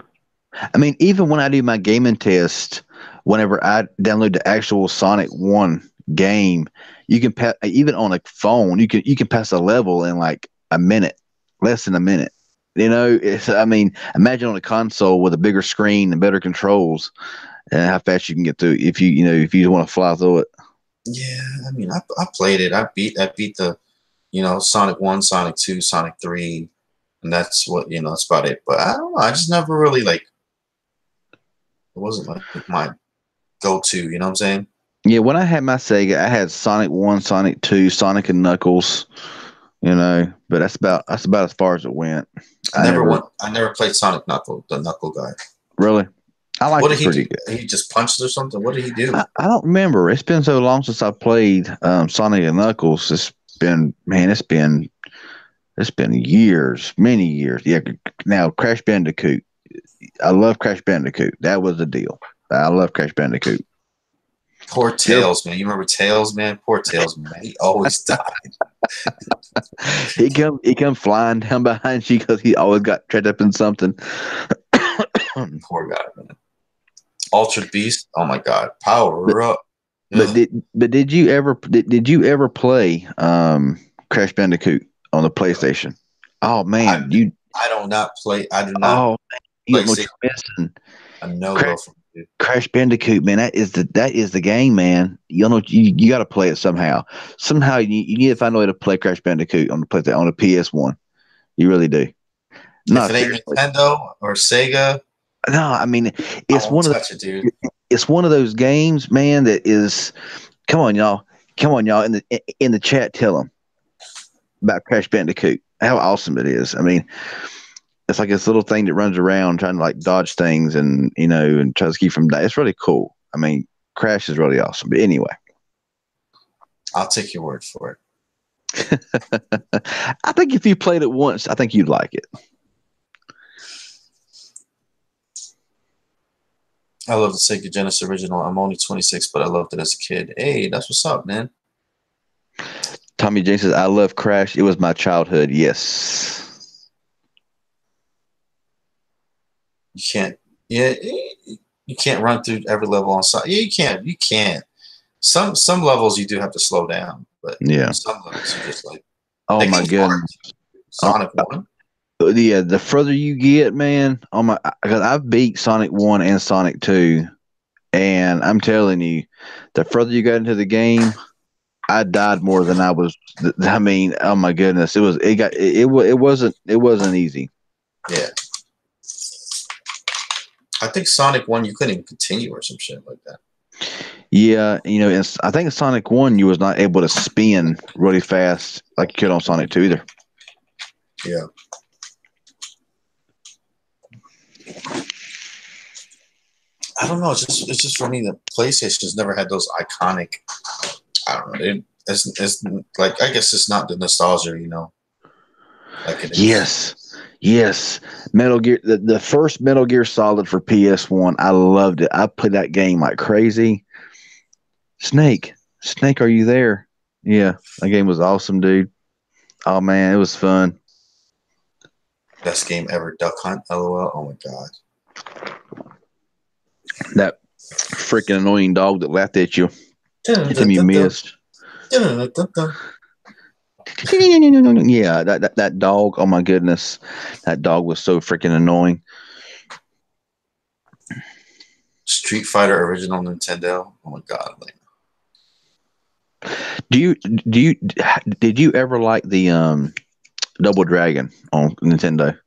I mean, even when I do my gaming test, whenever I download the actual Sonic One game, you can even on a phone, you can pass a level in like a minute, less than a minute. I mean, imagine on a console with a bigger screen and better controls, and how fast you can get through if you want to fly through it. yeah. I mean, I played it. I beat the Sonic 1, Sonic 2, Sonic 3, and that's about it. But I don't know. I just never really it wasn't like my go-to. You know what I'm saying? Yeah, when I had my Sega, I had Sonic One, Sonic Two, Sonic and Knuckles. But that's about as far as it went. I never I never played Sonic Knuckle, the Knuckle guy. really. I What liked did it he do? pretty good. He just punched or something? What did he do? I don't remember. It's been so long since I played Sonic and Knuckles. It's been years, many years. Yeah. Now Crash Bandicoot. I love Crash Bandicoot. That was the deal. I love Crash Bandicoot. Poor Yep. Tails, man. You remember Tails, man? Poor Tails, man. He always died. He come flying down behind you because he always got trapped up in something. Poor guy, man. Ultra Beast. Oh my God. But Power up. but Ugh. did you ever play Crash Bandicoot on the PlayStation? Oh I man, you I do not play. I do not oh man, you play don't know what you're missing. a no Crash, go from you. Crash Bandicoot, man, that is the game, man. You know you got to play it somehow. Somehow you need to find a way to play Crash Bandicoot on the PS1. You really do. No, If it ain't seriously. Nintendo or Sega, No, I mean I it's won't one of touch it, dude. it's one of those games, man, that is. Come on, y'all. Come on, y'all. In the chat, tell them about Crash Bandicoot. How awesome it is. I mean, it's like this little thing that runs around trying to like dodge things and tries to keep from dying. It's really cool. I mean, Crash is really awesome. But anyway, I'll take your word for it. I think if you played it once, I think you'd like it. I love the Sega Genesis original. I'm only 26, but I loved it as a kid. Hey, that's what's up, man. Tommy Jane says, "I love Crash. It was my childhood." Yes. You can't. Yeah, you can't run through every level on Sonic. Yeah, you can't. You can't. Some levels you do have to slow down, but Yeah. some levels you just like. Oh That my game's hard. goodness. Uh, Sonic One. yeah, the further you get, man. Oh my, because I've beat Sonic 1 and Sonic 2, and I'm telling you, the further you got into the game, I died more than I was. I mean, oh my goodness, it wasn't easy. Yeah, I think Sonic One you couldn't even continue or some shit like that. Yeah, I think in Sonic 1 you was not able to spin really fast like you could on Sonic 2 either. Yeah. I don't know. It's just for me the PlayStation's never had those iconic. I don't know. It's like I guess it's not the nostalgia, like it is. Yes. Metal Gear, the first Metal Gear Solid for PS1, I loved it. I played that game like crazy. Snake, are you there? Yeah, that game was awesome, dude. Oh man, it was fun. Best game ever. Duck Hunt. LOL. Oh my god. That freaking annoying dog that laughed at you. Dun, Anytime dun, you dun, dun. missed. Dun, dun, dun, dun. Yeah, that dog. Oh my goodness, that dog was so freaking annoying. Street Fighter original Nintendo. Oh my god. Like, Did you ever like the Double Dragon on Nintendo?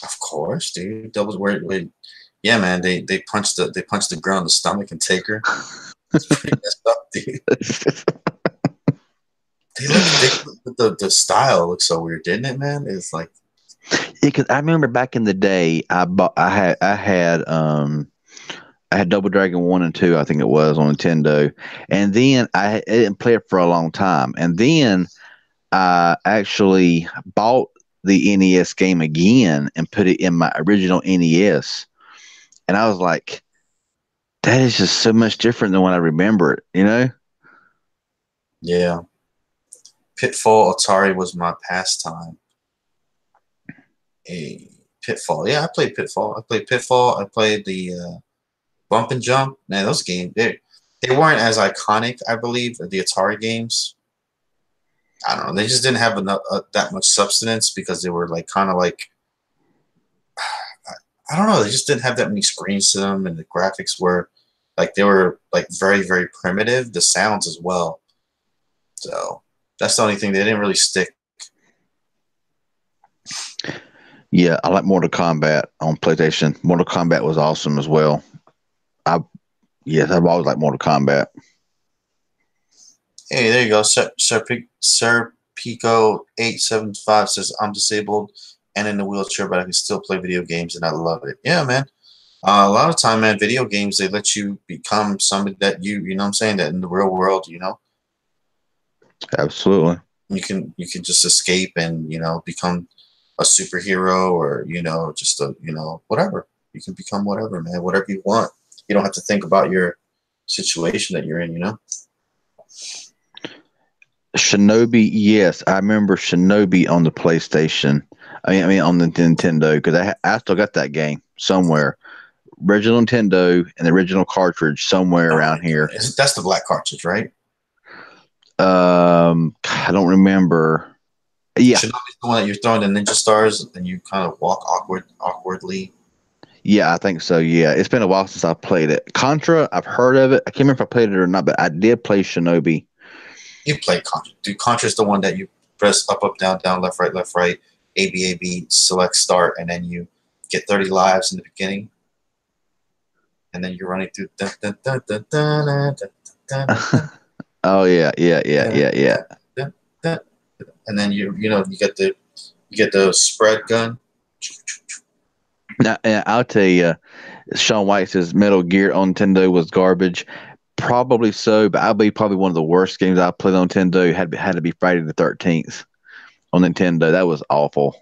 of course, dude. Doubles where yeah, man. They punch the girl in the stomach and take her. It's pretty messed up, dude. The style looks so weird, didn't it, man? It's like Because I remember back in the day, I had Double Dragon 1 and 2, I think it was, on Nintendo. And then I didn't play it for a long time. And then I actually bought the NES game again and put it in my original NES. And I was like, that is just so much different than when I remember it, you know? yeah. Pitfall Atari was my pastime. A Pitfall. Yeah, I played Pitfall. I played the Bump and Jump. Man, those games they weren't as iconic, I believe, the Atari games. I don't know. They just didn't have enough that much substance because they were like kind of like I don't know. They just didn't have that many screens to them, and the graphics were like they were like very very primitive. The sounds as well. So that's the only thing they didn't really stick. Yeah, I like Mortal Kombat on PlayStation. Mortal Kombat was awesome as well. I Yes, I've always liked Mortal Kombat. Hey, there you go. Sir Pico 875 says I'm disabled and in a wheelchair, but I can still play video games and I love it. Yeah, man. A lot of time, man, video games they let you become somebody that you know what I'm saying, that in the real world, Absolutely. you can just escape and, become a superhero or, just a, whatever. You can become whatever, man, whatever you want. You don't have to think about your situation that you're in. Shinobi, yes, I remember Shinobi on the PlayStation. I mean on the Nintendo because I still got that game somewhere. Original Nintendo and the original cartridge somewhere Oh around my God. here. That's the black cartridge, right? I don't remember. Yeah, Shinobi's the one that you're throwing the ninja stars and you kind of walk awkwardly. yeah, I think so. Yeah, it's been a while since I played it. Contra, I've heard of it. I can't remember if I played it or not, but I did play Shinobi. You play Contra. Dude, Contra is the one that you press up, up, down, down, left, right, A, B, A, B, select, start, and then you get 30 lives in the beginning. And then you're running through. Dun, dun, dun, dun, dun, dun, dun, dun, dun, Oh yeah, yeah, yeah, dun, yeah, yeah. dun, dun, dun. And then you get the spread gun. Now, and I'll tell you, Sean White says Metal Gear on Nintendo was garbage. Probably so, but I believe probably one of the worst games I played on Nintendo had to be Friday the 13th on Nintendo. That was awful.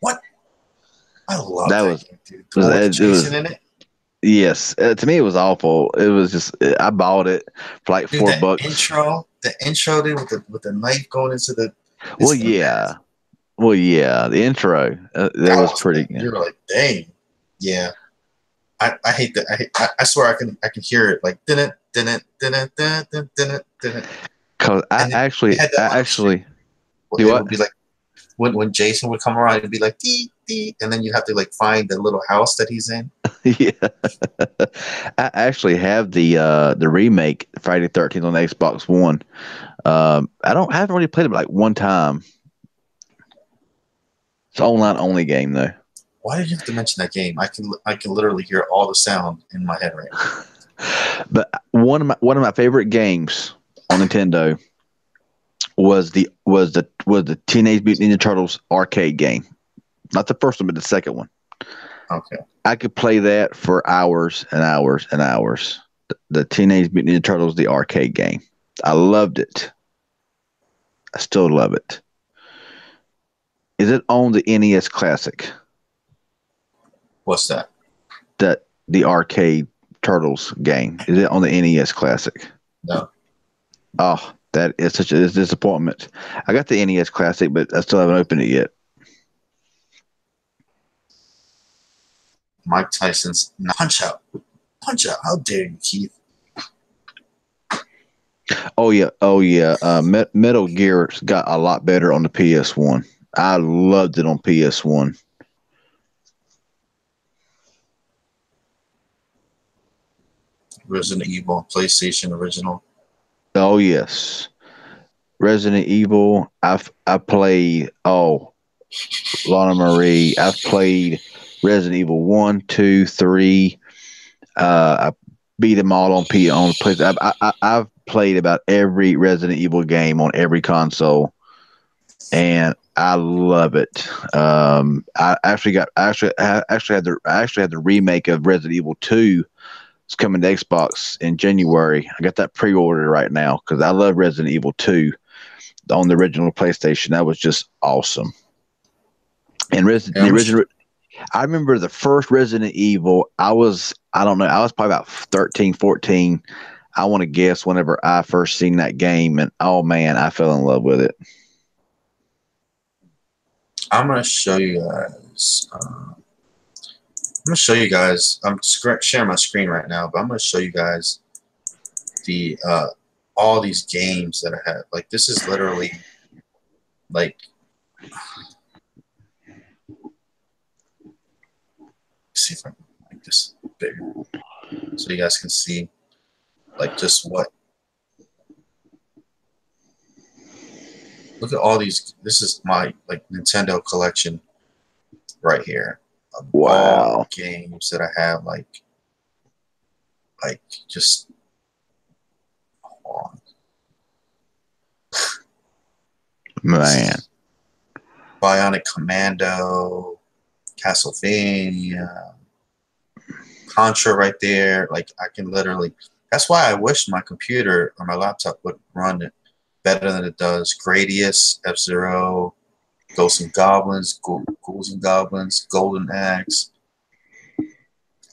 What? I love That that was game, dude. The was one with the it was chasing in it. yes. To me, it was awful. It was just I bought it for like Dude, that $4. intro. the intro there with the knife going into the. Well, It's yeah. Well, yeah. The intro that was pretty good. You're like, dang, yeah. I hate that. I swear I can hear it like didn't. Cause I And actually, it do what? would be like when Jason would come around, it'd be like dee dee, and then you'd have to like find the little house that he's in. Yeah, I actually have the remake Friday the 13th on the Xbox One. I haven't really played it like one time. It's an online only game though. Why did you have to mention that game? I can literally hear all the sound in my head right now. But one of my favorite games on Nintendo was the Teenage Mutant Ninja Turtles arcade game. Not the first one, but the second one. Okay. I could play that for hours and hours and hours. The Teenage Mutant Ninja Turtles, the arcade game. I loved it. I still love it. Is it on the NES Classic? What's that? The arcade Turtles game. Is it on the NES Classic? No. Oh, that is such a disappointment. I got the NES Classic, but I still haven't opened it yet. Mike Tyson's Punch Out. Punch Out. How dare you, Keith? Oh yeah. Metal Gear got a lot better on the PS1. I loved it on PS1. Resident Evil, PlayStation original. Oh yes, Resident Evil. I played. Oh, Lana Marie. I've played Resident Evil 1, 2, 3. I beat them all on on place. I've played about every Resident Evil game on every console, and I love it. I actually had the remake of Resident Evil 2. It's coming to Xbox in January. I got that pre-ordered right now because I love Resident Evil 2 on the original PlayStation. That was just awesome. And the original, I remember the first Resident Evil. I don't know, I was probably about 13, 14. I want to guess whenever I first seen that game, and oh man, I fell in love with it. I'm gonna show you guys. I'm gonna show you guys. I'm sharing my screen right now, but I'm gonna show you guys the all these games that I have. Like this is literally like. See if I can make this bigger so you guys can see like just what. Look at all these. This is my like Nintendo collection right here. Of all the games that I have, like just hold on. Man, Bionic Commando, Castlevania, Contra right there. Like I can literally. That's why I wish my computer or my laptop would run it better than it does. Gradius, F-Zero, Ghosts and Goblins, Ghouls and Goblins, Golden Axe.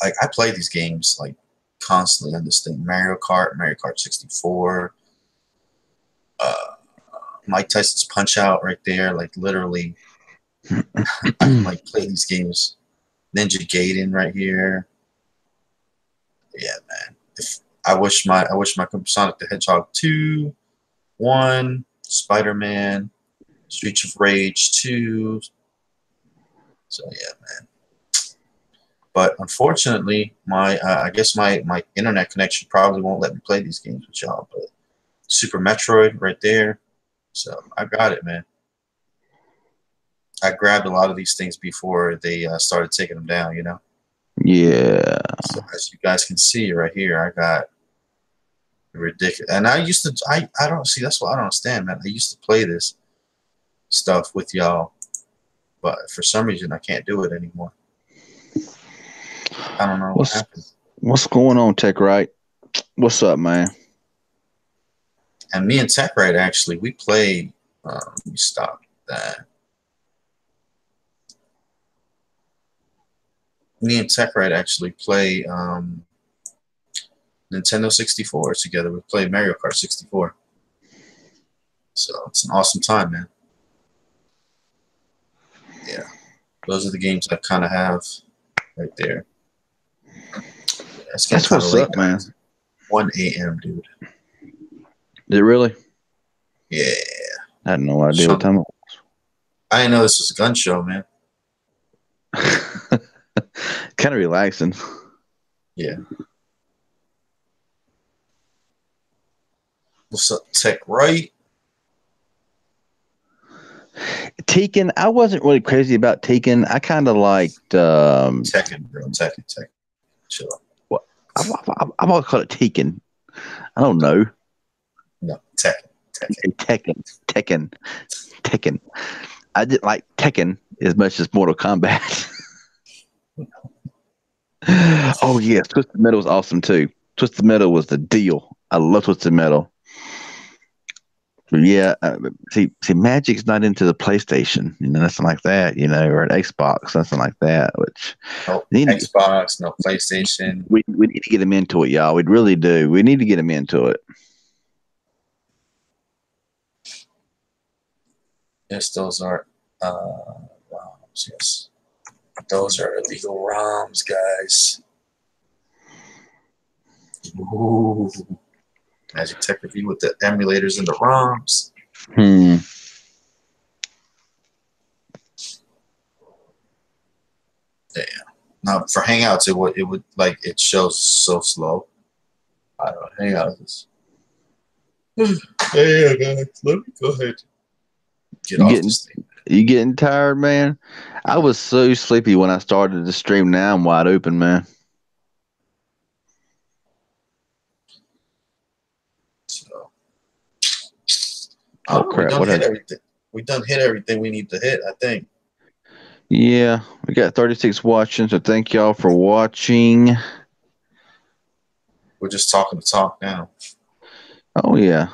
Like I play these games like constantly on this thing. Mario Kart 64, Mike Tyson's Punch Out right there. Like literally, I can like play these games. Ninja Gaiden right here. Yeah, man. I wish my Sonic the Hedgehog 2, 1, Spider-Man, Streets of Rage 2. So yeah, man. But unfortunately, my I guess my internet connection probably won't let me play these games with y'all. But Super Metroid right there. So I got it, man. I grabbed a lot of these things before they started taking them down, you know? yeah. So as you guys can see right here, I got ridiculous. And I used to, I don't see, that's what I don't understand, man. I used to play this stuff with y'all, but for some reason I can't do it anymore. I don't know what happened. What's going on, Tech Right? What's up, man? And me and Tech Right, actually, we played, let me stop that. Me and Tech Right actually play Nintendo 64 together. We played Mario Kart 64. So it's an awesome time, man. Yeah, those are the games I kind of have right there. It's getting That's kind of what's late, up, man. guys. 1 a.m., dude. Is it really? Yeah. I had no idea what time it I didn't know this was a gun show, man. was. Kind of relaxing. Yeah. What's up, Tech Right? Tekken, I wasn't really crazy about Tekken. I kind of liked. Tekken, bro. Tekken. Chill out. What I've always called it Tekken. I don't know. No, Tekken. Tekken. I didn't like Tekken as much as Mortal Kombat. Oh yes, Twisted Metal was awesome too. Twisted Metal was the deal. I love Twisted Metal. But yeah, see, Magic's not into the PlayStation, nothing like that, or an Xbox, nothing like that. Which No we need, Xbox, no PlayStation. we need to get him into it, y'all. We really do. We need to get him into it. Yes, those are ROMs. Yes, those are illegal ROMs, guys. Ooh. Magic Tech Review with the emulators and the ROMs. Damn. Now for Hangouts, it would like it shows so slow. I don't know. Hangouts. Hey guys, let me go ahead. Get off this thing. You getting tired, man? I was so sleepy when I started the stream. Now I'm wide open, man. So, Oh crap! We done hit everything we need to hit, I think. Yeah, we got 36 watching, so thank y'all for watching. We're just talking to talk now. Oh yeah,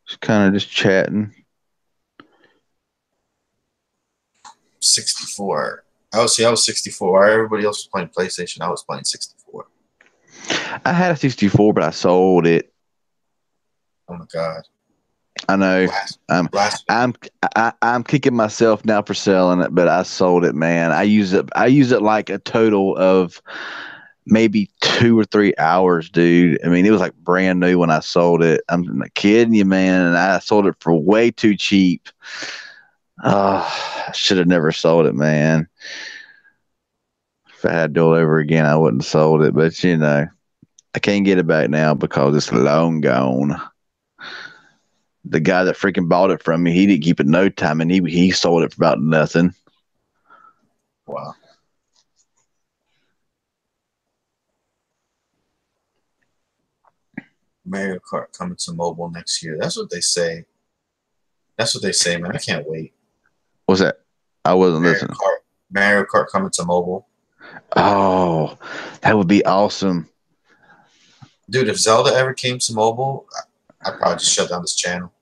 just kind of just chatting. 64. I was 64. Everybody else was playing PlayStation. I was playing 64. I had a 64, but I sold it. Oh my god! I know. I'm kicking myself now for selling it, but I sold it, man. I use it like a total of maybe 2 or 3 hours, dude. I mean, it was like brand new when I sold it. I'm not kidding you, man. And I sold it for way too cheap. I should have never sold it, man. If I had to do it over again, I wouldn't have sold it. But I can't get it back now because it's long gone. The guy that freaking bought it from me, he didn't keep it no time, and he sold it for about nothing. Wow. Mario Kart coming to mobile next year. That's what they say. Man. I can't wait. What's that? I wasn't listening. Mario Kart coming to mobile. Oh, that would be awesome. Dude, if Zelda ever came to mobile, I'd probably just shut down this channel.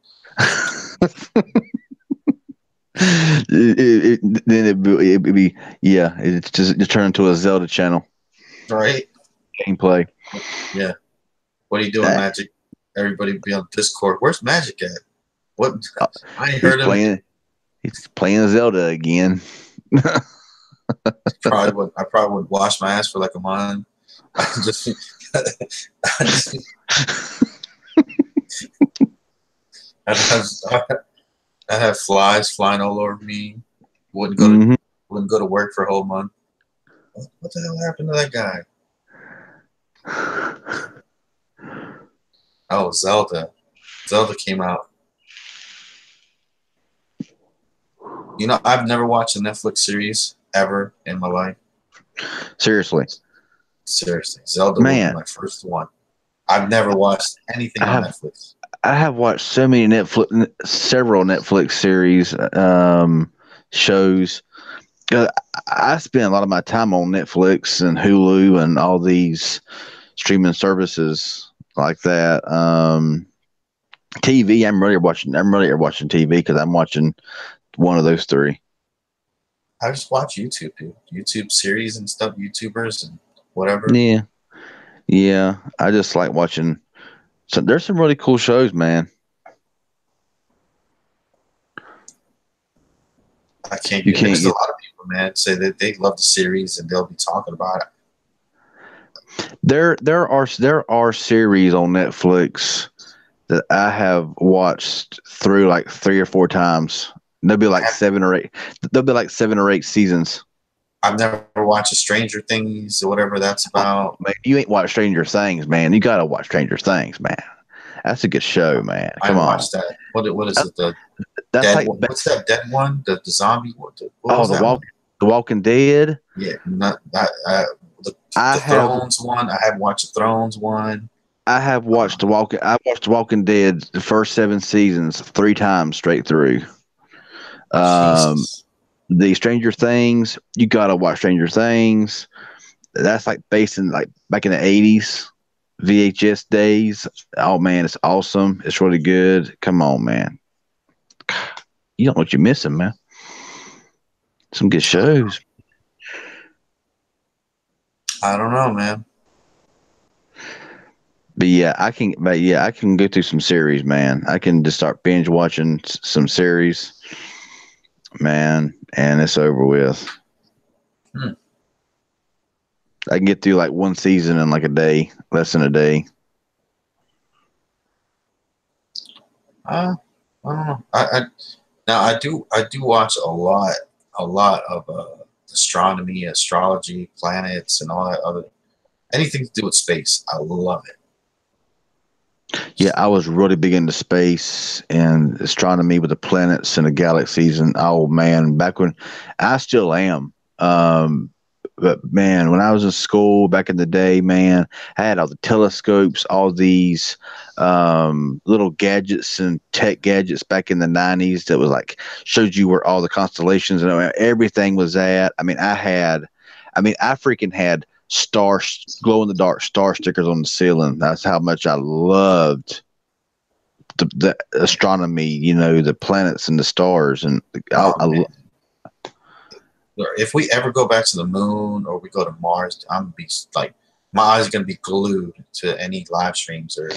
Then it'd be it's just turn into a Zelda channel. Right? Gameplay. Yeah. What are you doing, Magic? Everybody be on Discord. Where's Magic at? What? I ain't heard him. He's playing Zelda again. I probably would wash my ass for like a month. I have flies flying all over me. Wouldn't go to work for a whole month. What the hell happened to that guy? Oh, Zelda. Zelda came out. I've never watched a Netflix series ever in my life. Seriously. Zelda will be my first one. I've never watched anything on Netflix. I have watched so many several Netflix series, shows. I spend a lot of my time on Netflix and Hulu and all these streaming services like that. TV, I'm really watching TV because I'm watching one of those three. I just watch YouTube, dude. YouTube series and stuff, YouTubers and whatever. Yeah. I just like watching. So there's some really cool shows, man. I can't You get. can't There's a get. lot of people, man, say that they love the series and they'll be talking about it. There are series on Netflix that I have watched through like 3 or 4 times. There'll be I like have, 7 or 8. There'll be like 7 or 8 seasons. I've never watched a Stranger Things or whatever that's Oh, about. man, you ain't watched Stranger Things, man. You gotta watch Stranger Things, man. That's a good show, man. I Come on. watched that. What is That- it? The That's dead like one? What's that dead one? The zombie? What oh, was that one? The Walking Dead. Yeah, not that. I The have Thrones one. I have watched the Thrones one. I have watched Um, The Walking Dead the first 7 seasons 3 times straight through. Um, Jesus. the Stranger Things, you gotta watch Stranger Things. That's like based in like back in the 80s VHS days. Oh man, it's awesome. It's really good. Come on, man. You don't know what you're missing, man. Some good shows. I don't know, man. But yeah, I can go through some series, man. I can just start binge watching some series, man, and it's over with. Hmm. I can get through like one season in like a day, less than a day. I don't know. Now I do watch a lot of astronomy, astrology, planets, and all that other anything to do with space. I love it. Yeah, I was really big into space and astronomy with the planets and the galaxies, and oh man, back when I still am. But man, when I was in school back in the day, man, I had all the telescopes, all these little gadgets and tech gadgets back in the '90s that was like showed you where all the constellations and everything was at. I freaking had glow in the dark star stickers on the ceiling. That's how much I loved the astronomy, the planets and the stars. And Oh man, if we ever go back to the moon or we go to Mars, I'm gonna be like my eyes are gonna be glued to any live streams or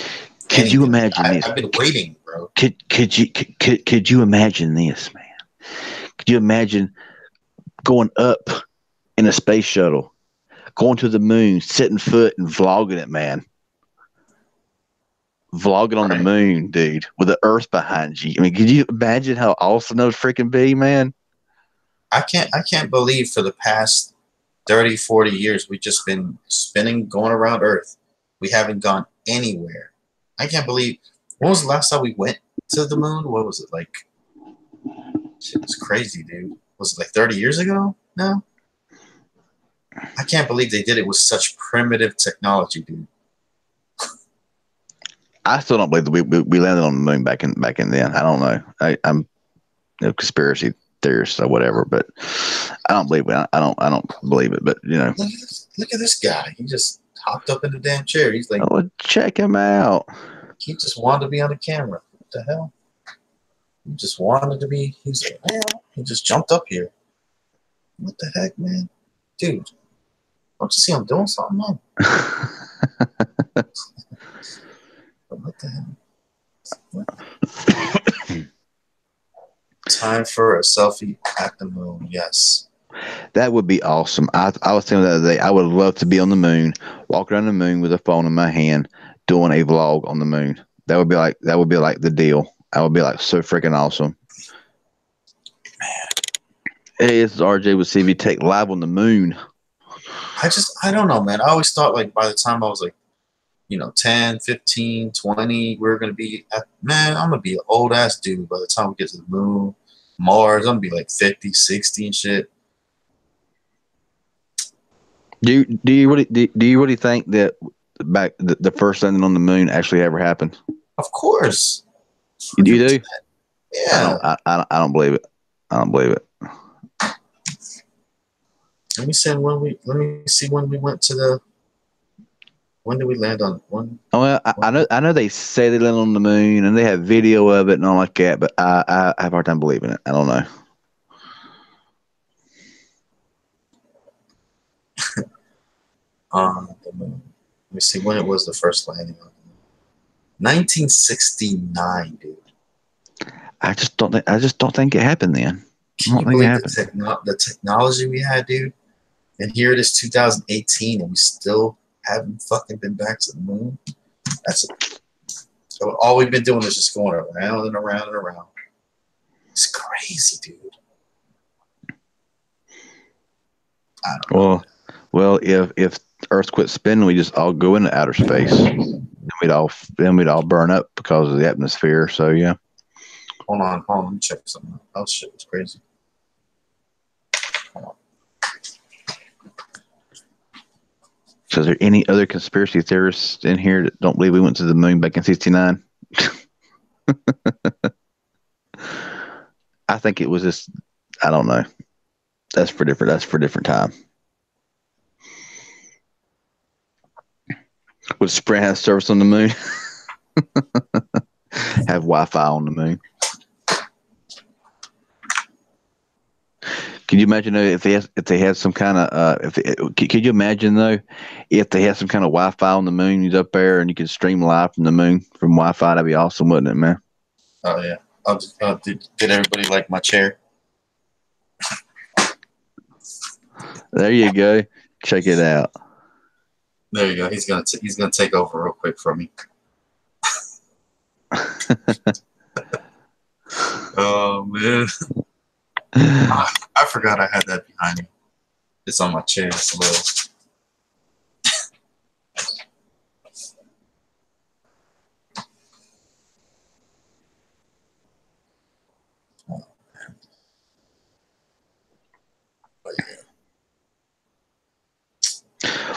could you anything. imagine this? I've been waiting, bro. Could you imagine this, man? Could you imagine going up in a space shuttle, going to the moon, setting foot and vlogging it, man? Vlogging on the Right? moon, dude, with the Earth behind you. I mean, could you imagine how awesome that would freaking be, man? I can't believe for the past 30, 40 years we've just been spinning, going around Earth. We haven't gone anywhere. I can't believe. When was the last time we went to the moon? What was it like? Shit was crazy, dude. Was it like 30 years ago? No. I can't believe they did it with such primitive technology, dude. I still don't believe that we landed on the moon back in then. I don't know. I'm conspiracy theorist or whatever, but I don't believe it. I don't believe it. But Look at this guy. He just hopped up in the damn chair. He's like, oh, check him out. he just wanted to be on the camera. What the hell? He just wanted to be. He's like, well, he just jumped up here. What the heck, man? Dude, don't you see I'm doing something, man? What the hell? What? Time for a selfie at the moon. Yes. That would be awesome. I was thinking the other day, I would love to be on the moon, walk around the moon with a phone in my hand, doing a vlog on the moon. That would be like the deal. I would be like so freaking awesome. Hey, this is RJ with CV Tech live on the moon. I don't know, man. I always thought like by the time I was like, 10, 15, 20, we're going to be man, I'm going to be an old ass dude by the time we get to the moon, Mars. I'm going to be like 50, 60 and shit. Do you really think that back the first landing on the moon actually ever happened? Of course. You do? Yeah. I don't believe it. I don't believe it. Let me see when we went to the. When did we land on one? Oh, well, I know they say they landed on the moon and they have video of it and all like that, but I have a hard time believing it. I don't know. On the moon. Let me see when it was the first landing on the moon. 1969, dude. I just don't think it happened then. I Can don't you think it believe happened. the technology we had, dude? And here it is, 2018, and we still haven't fucking been back to the moon. So all we've been doing is just going around and around and around. It's crazy, dude. I don't know. Well, if Earth quit spinning, we just all go into outer space. We'd all burn up because of the atmosphere. So yeah. Hold on. Let me check something out. Oh shit, it's crazy. Hold on. So is there any other conspiracy theorists in here that don't believe we went to the moon back in '69? I think it was just, I don't know. That's for different time. Would Sprint have service on the moon? Have Wi-Fi on the moon? Could you imagine though, if they had some kind of could you imagine though if they had some kind of Wi-Fi on the moon? You're up there and you could stream live from the moon from Wi-Fi. That'd be awesome, wouldn't it, man? Oh yeah. Did everybody like my chair? There you go. Check it out. There you go. He's gonna take over real quick from me. Oh man. I forgot I had that behind me. It's on my chair. It's a little.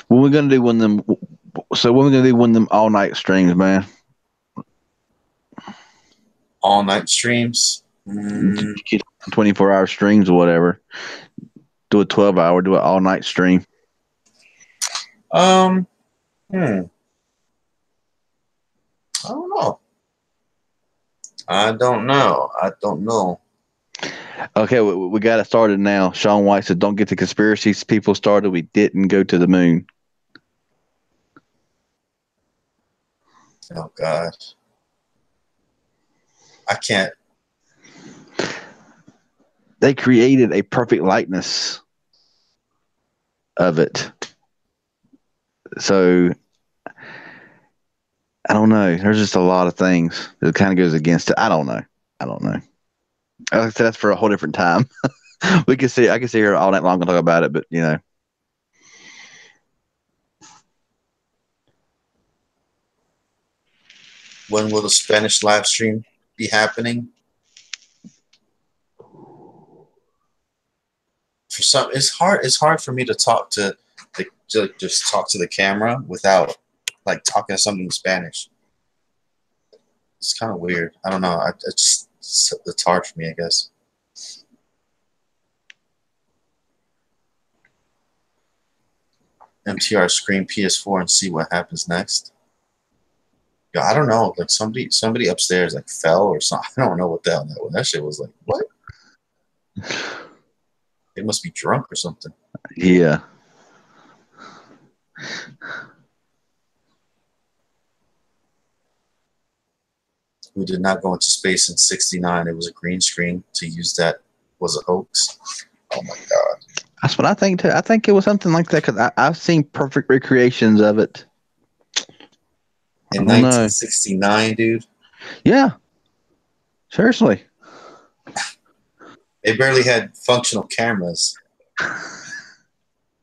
When we gonna do one of them? So when we gonna do one of them all night streams, man? All night streams. 24-hour streams or whatever. Do a 12-hour. Do an all night stream. I don't know. I don't know. Okay, we got it started now. Sean White said, "Don't get the conspiracies people started. We didn't go to the moon." Oh God. I can't. They created a perfect likeness of it. So I don't know. There's just a lot of things that kind of goes against it. I don't know. Like I said, that's for a whole different time. I can sit here all night long and talk about it, but you know. When will the Spanish live stream be happening? For some, it's hard. It's hard for me to talk to just talk to the camera without like talking to somebody in Spanish. It's kind of weird. I don't know. It's hard for me, I guess. MTR screen PS4 and see what happens next. Yeah, I don't know. Like somebody upstairs like fell or something. I don't know what the hell that was. That shit was like, what? They must be drunk or something. Yeah. We did not go into space in '69. It was a green screen. To use that was a hoax. Oh my God. That's what I think too. I think it was something like that because I've seen perfect recreations of it. In 1969, dude. Yeah. Seriously. They barely had functional cameras,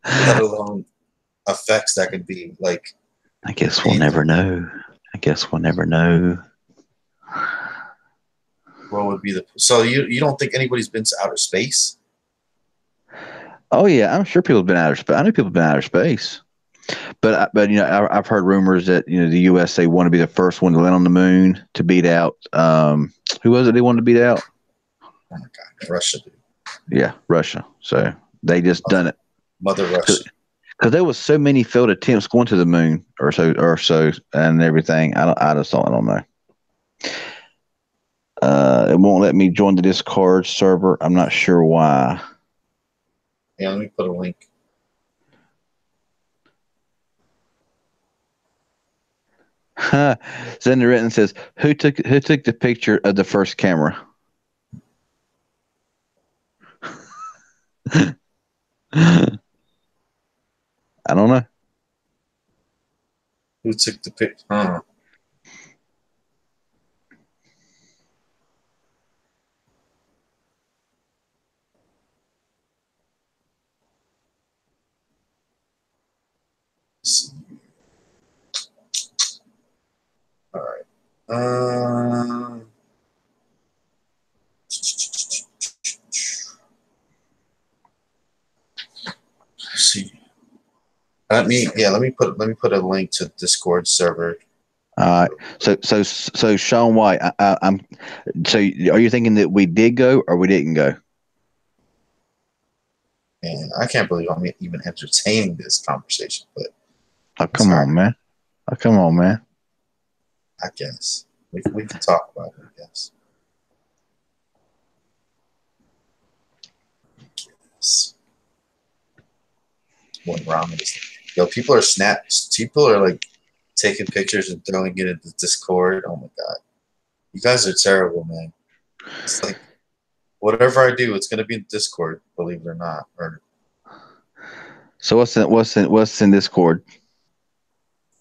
let alone effects that could be like. I guess we'll never know. What would be the? So you don't think anybody's been to outer space? Oh yeah, I'm sure people have been outer space. I know people have been outer space, but you know I've heard rumors that you know the USA want to be the first one to land on the moon to beat out. Who was it they wanted to beat out? Oh my God, Russia, dude. Yeah, Russia. So they just done it. Mother Russia. Because there was so many failed attempts going to the moon or so and everything. I don't know. It won't let me join the Discord server. I'm not sure why. Yeah, let me put a link. Zender Renton says, who took the picture of the first camera? I don't know. Who took the pic? Huh. All right. Let's see. Let me put a link to Discord server. All right. So Sean White, I'm. So are you thinking that we did go or we didn't go? And I can't believe I'm even entertaining this conversation, but Oh, come on, man. Oh, come on, man. I guess we can talk about it. I guess. What ramen is? Yo, people are like taking pictures and throwing it into Discord. Oh my god, you guys are terrible, man. It's like whatever I do, it's gonna be in Discord. Believe it or not. Or So what's in Discord?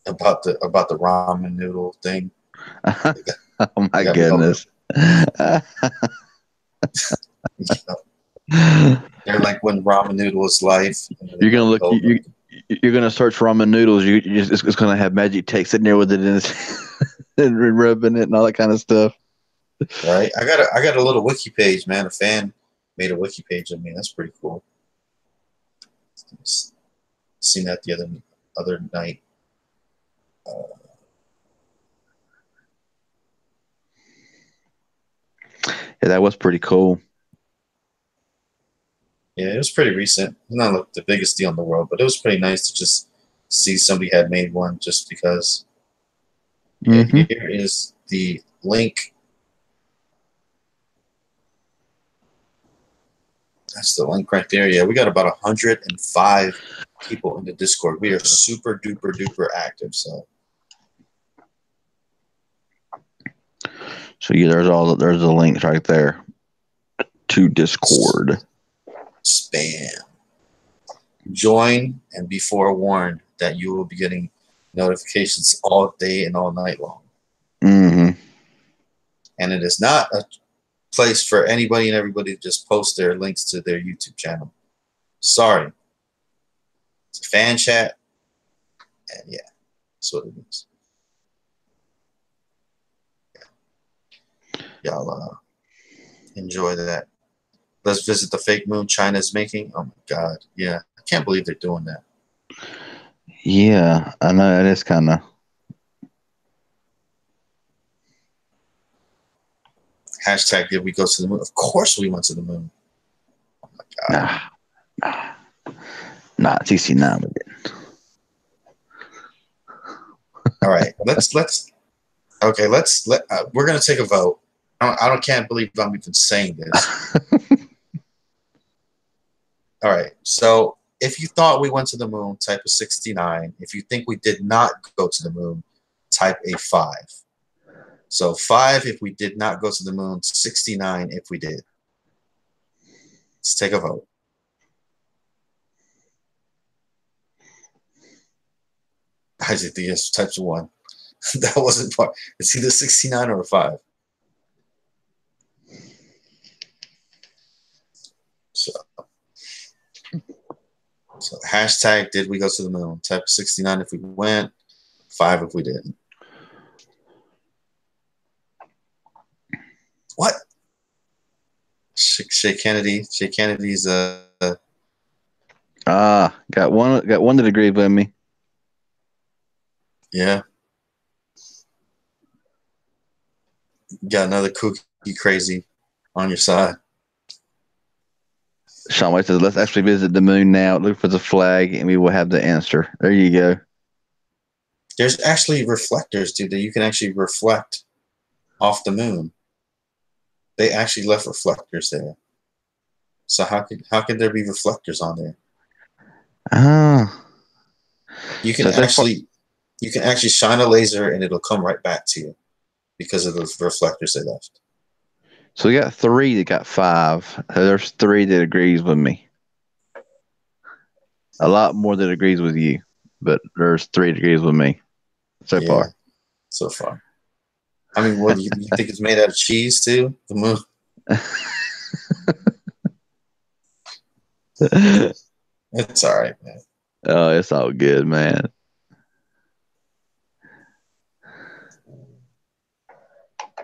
about the ramen noodle thing. Oh my Got me all goodness. they're like when ramen noodle is life. You're gonna look. You're gonna search ramen noodles. It's gonna have Magic Tech sitting there with it in and rubbing it and all that kind of stuff. Right. I got a little wiki page, man. A fan made a wiki page of me. That's pretty cool. Seen that the other night. Yeah, that was pretty cool. Yeah, it was pretty recent. Not like the biggest deal in the world, but it was pretty nice to just see somebody had made one just because. Yeah, here is the link. That's the link right there. Yeah, we got about 105 people in the Discord. We are super duper active. So yeah, there's the links right there to Discord. Spam. Join and be forewarned that you will be getting notifications all day and all night long. Mm-hmm. And it is not a place for anybody and everybody to just post their links to their YouTube channel. Sorry. It's a fan chat. And yeah, that's what it is. Y'all enjoy that. Let's visit the fake moon China's making. Oh my God. Yeah. I can't believe they're doing that. Yeah, I know. It is kind of. Hashtag did we go to the moon? Of course we went to the moon. Oh my God. Nah, TC9 we didn't. All right. We're gonna take a vote. Can't believe I'm even saying this. All right. So if you thought we went to the moon, type a 69. If you think we did not go to the moon, type a 5. So 5 if we did not go to the moon, 69 if we did. Let's take a vote. Isaac Diaz types 1. That wasn't part. It's either 69 or a 5. So hashtag did we go to the moon? Type 69 if we went, 5 if we didn't. What? Shay Kennedy's got one that agreed with me. Yeah. Got another kooky crazy on your side. Sean White says, let's actually visit the moon now. Look for the flag, and we will have the answer. There you go. There's actually reflectors, dude, that you can actually reflect off the moon. They actually left reflectors there. So how could there be reflectors on there? Oh. You can actually shine a laser and it'll come right back to you because of the reflectors they left. So we got 3 that got 5. There's 3 that agrees with me. A lot more that agrees with you, but there's 3 degrees with me so Yeah, far. so far. I mean, what do you think it's made out of cheese too? The moon. It's all right, man. Oh, it's all good, man.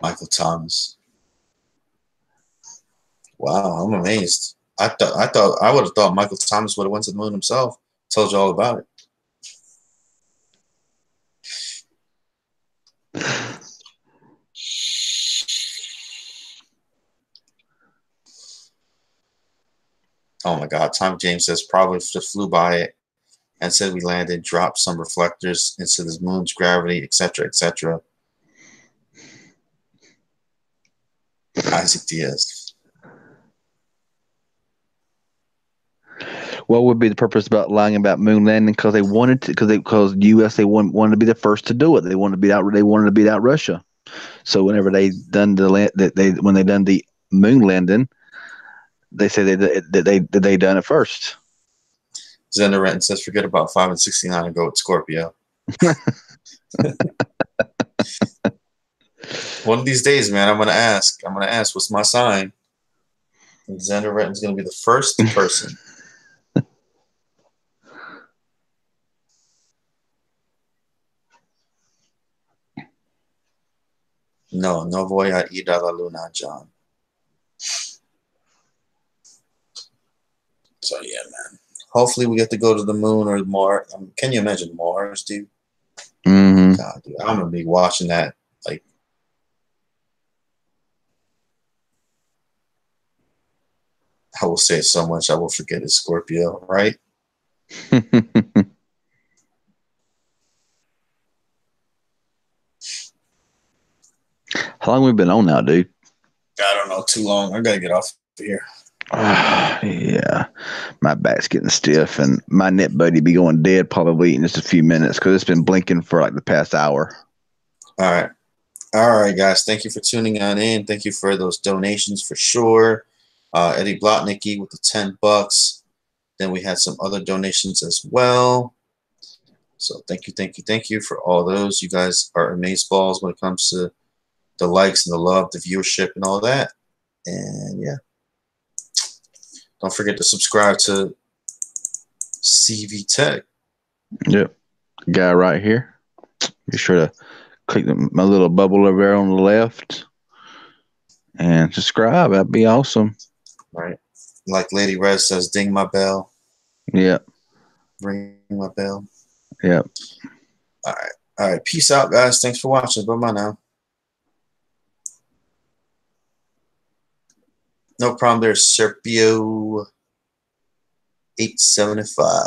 Michael Thomas. Wow, I'm amazed. I thought I would have thought Michael Thomas would have went to the moon himself. Told you all about it. Oh my God. Tom James says probably just flew by it and said we landed, dropped some reflectors into the moon's gravity, etc., etc. Isaac Diaz. What would be the purpose about lying about moon landing? Because they wanted to, because U.S. wanted to be the first to do it. They wanted to beat out. They wanted to beat out Russia. So whenever they done the land, when they done the moon landing, they say they done it first. Zender Renton says forget about 5 and 69 and go with Scorpio. One of these days, man, I'm gonna ask. I'm gonna ask, what's my sign? And Xander Renton's gonna be the first person. No, no voy a ir a la luna, John. So yeah, man. Hopefully we get to go to the moon or Mars. Can you imagine Mars, dude? Mm-hmm. God, dude, I'm gonna be watching that. Like, I will say so much, I will forget it's Scorpio, right? How long we been on now, dude? I don't know, too long. I gotta get off here. Yeah, my back's getting stiff, and my net buddy be going dead probably in just a few minutes because it's been blinking for like the past hour. All right, guys. Thank you for tuning on in. Thank you for those donations for sure. Eddie Blotnicki with the $10. Then we had some other donations as well. So thank you for all those. You guys are amazeballs when it comes to the likes and the love, the viewership, and all that. And yeah, don't forget to subscribe to CV Tech. Yep, guy right here. Be sure to click my little bubble over there on the left and subscribe. That'd be awesome. Right. Like Lady Red says, ding my bell. Yep. Ring my bell. Yep. All right. All right. Peace out, guys. Thanks for watching. Bye-bye now. No problem. There's Serpio 875.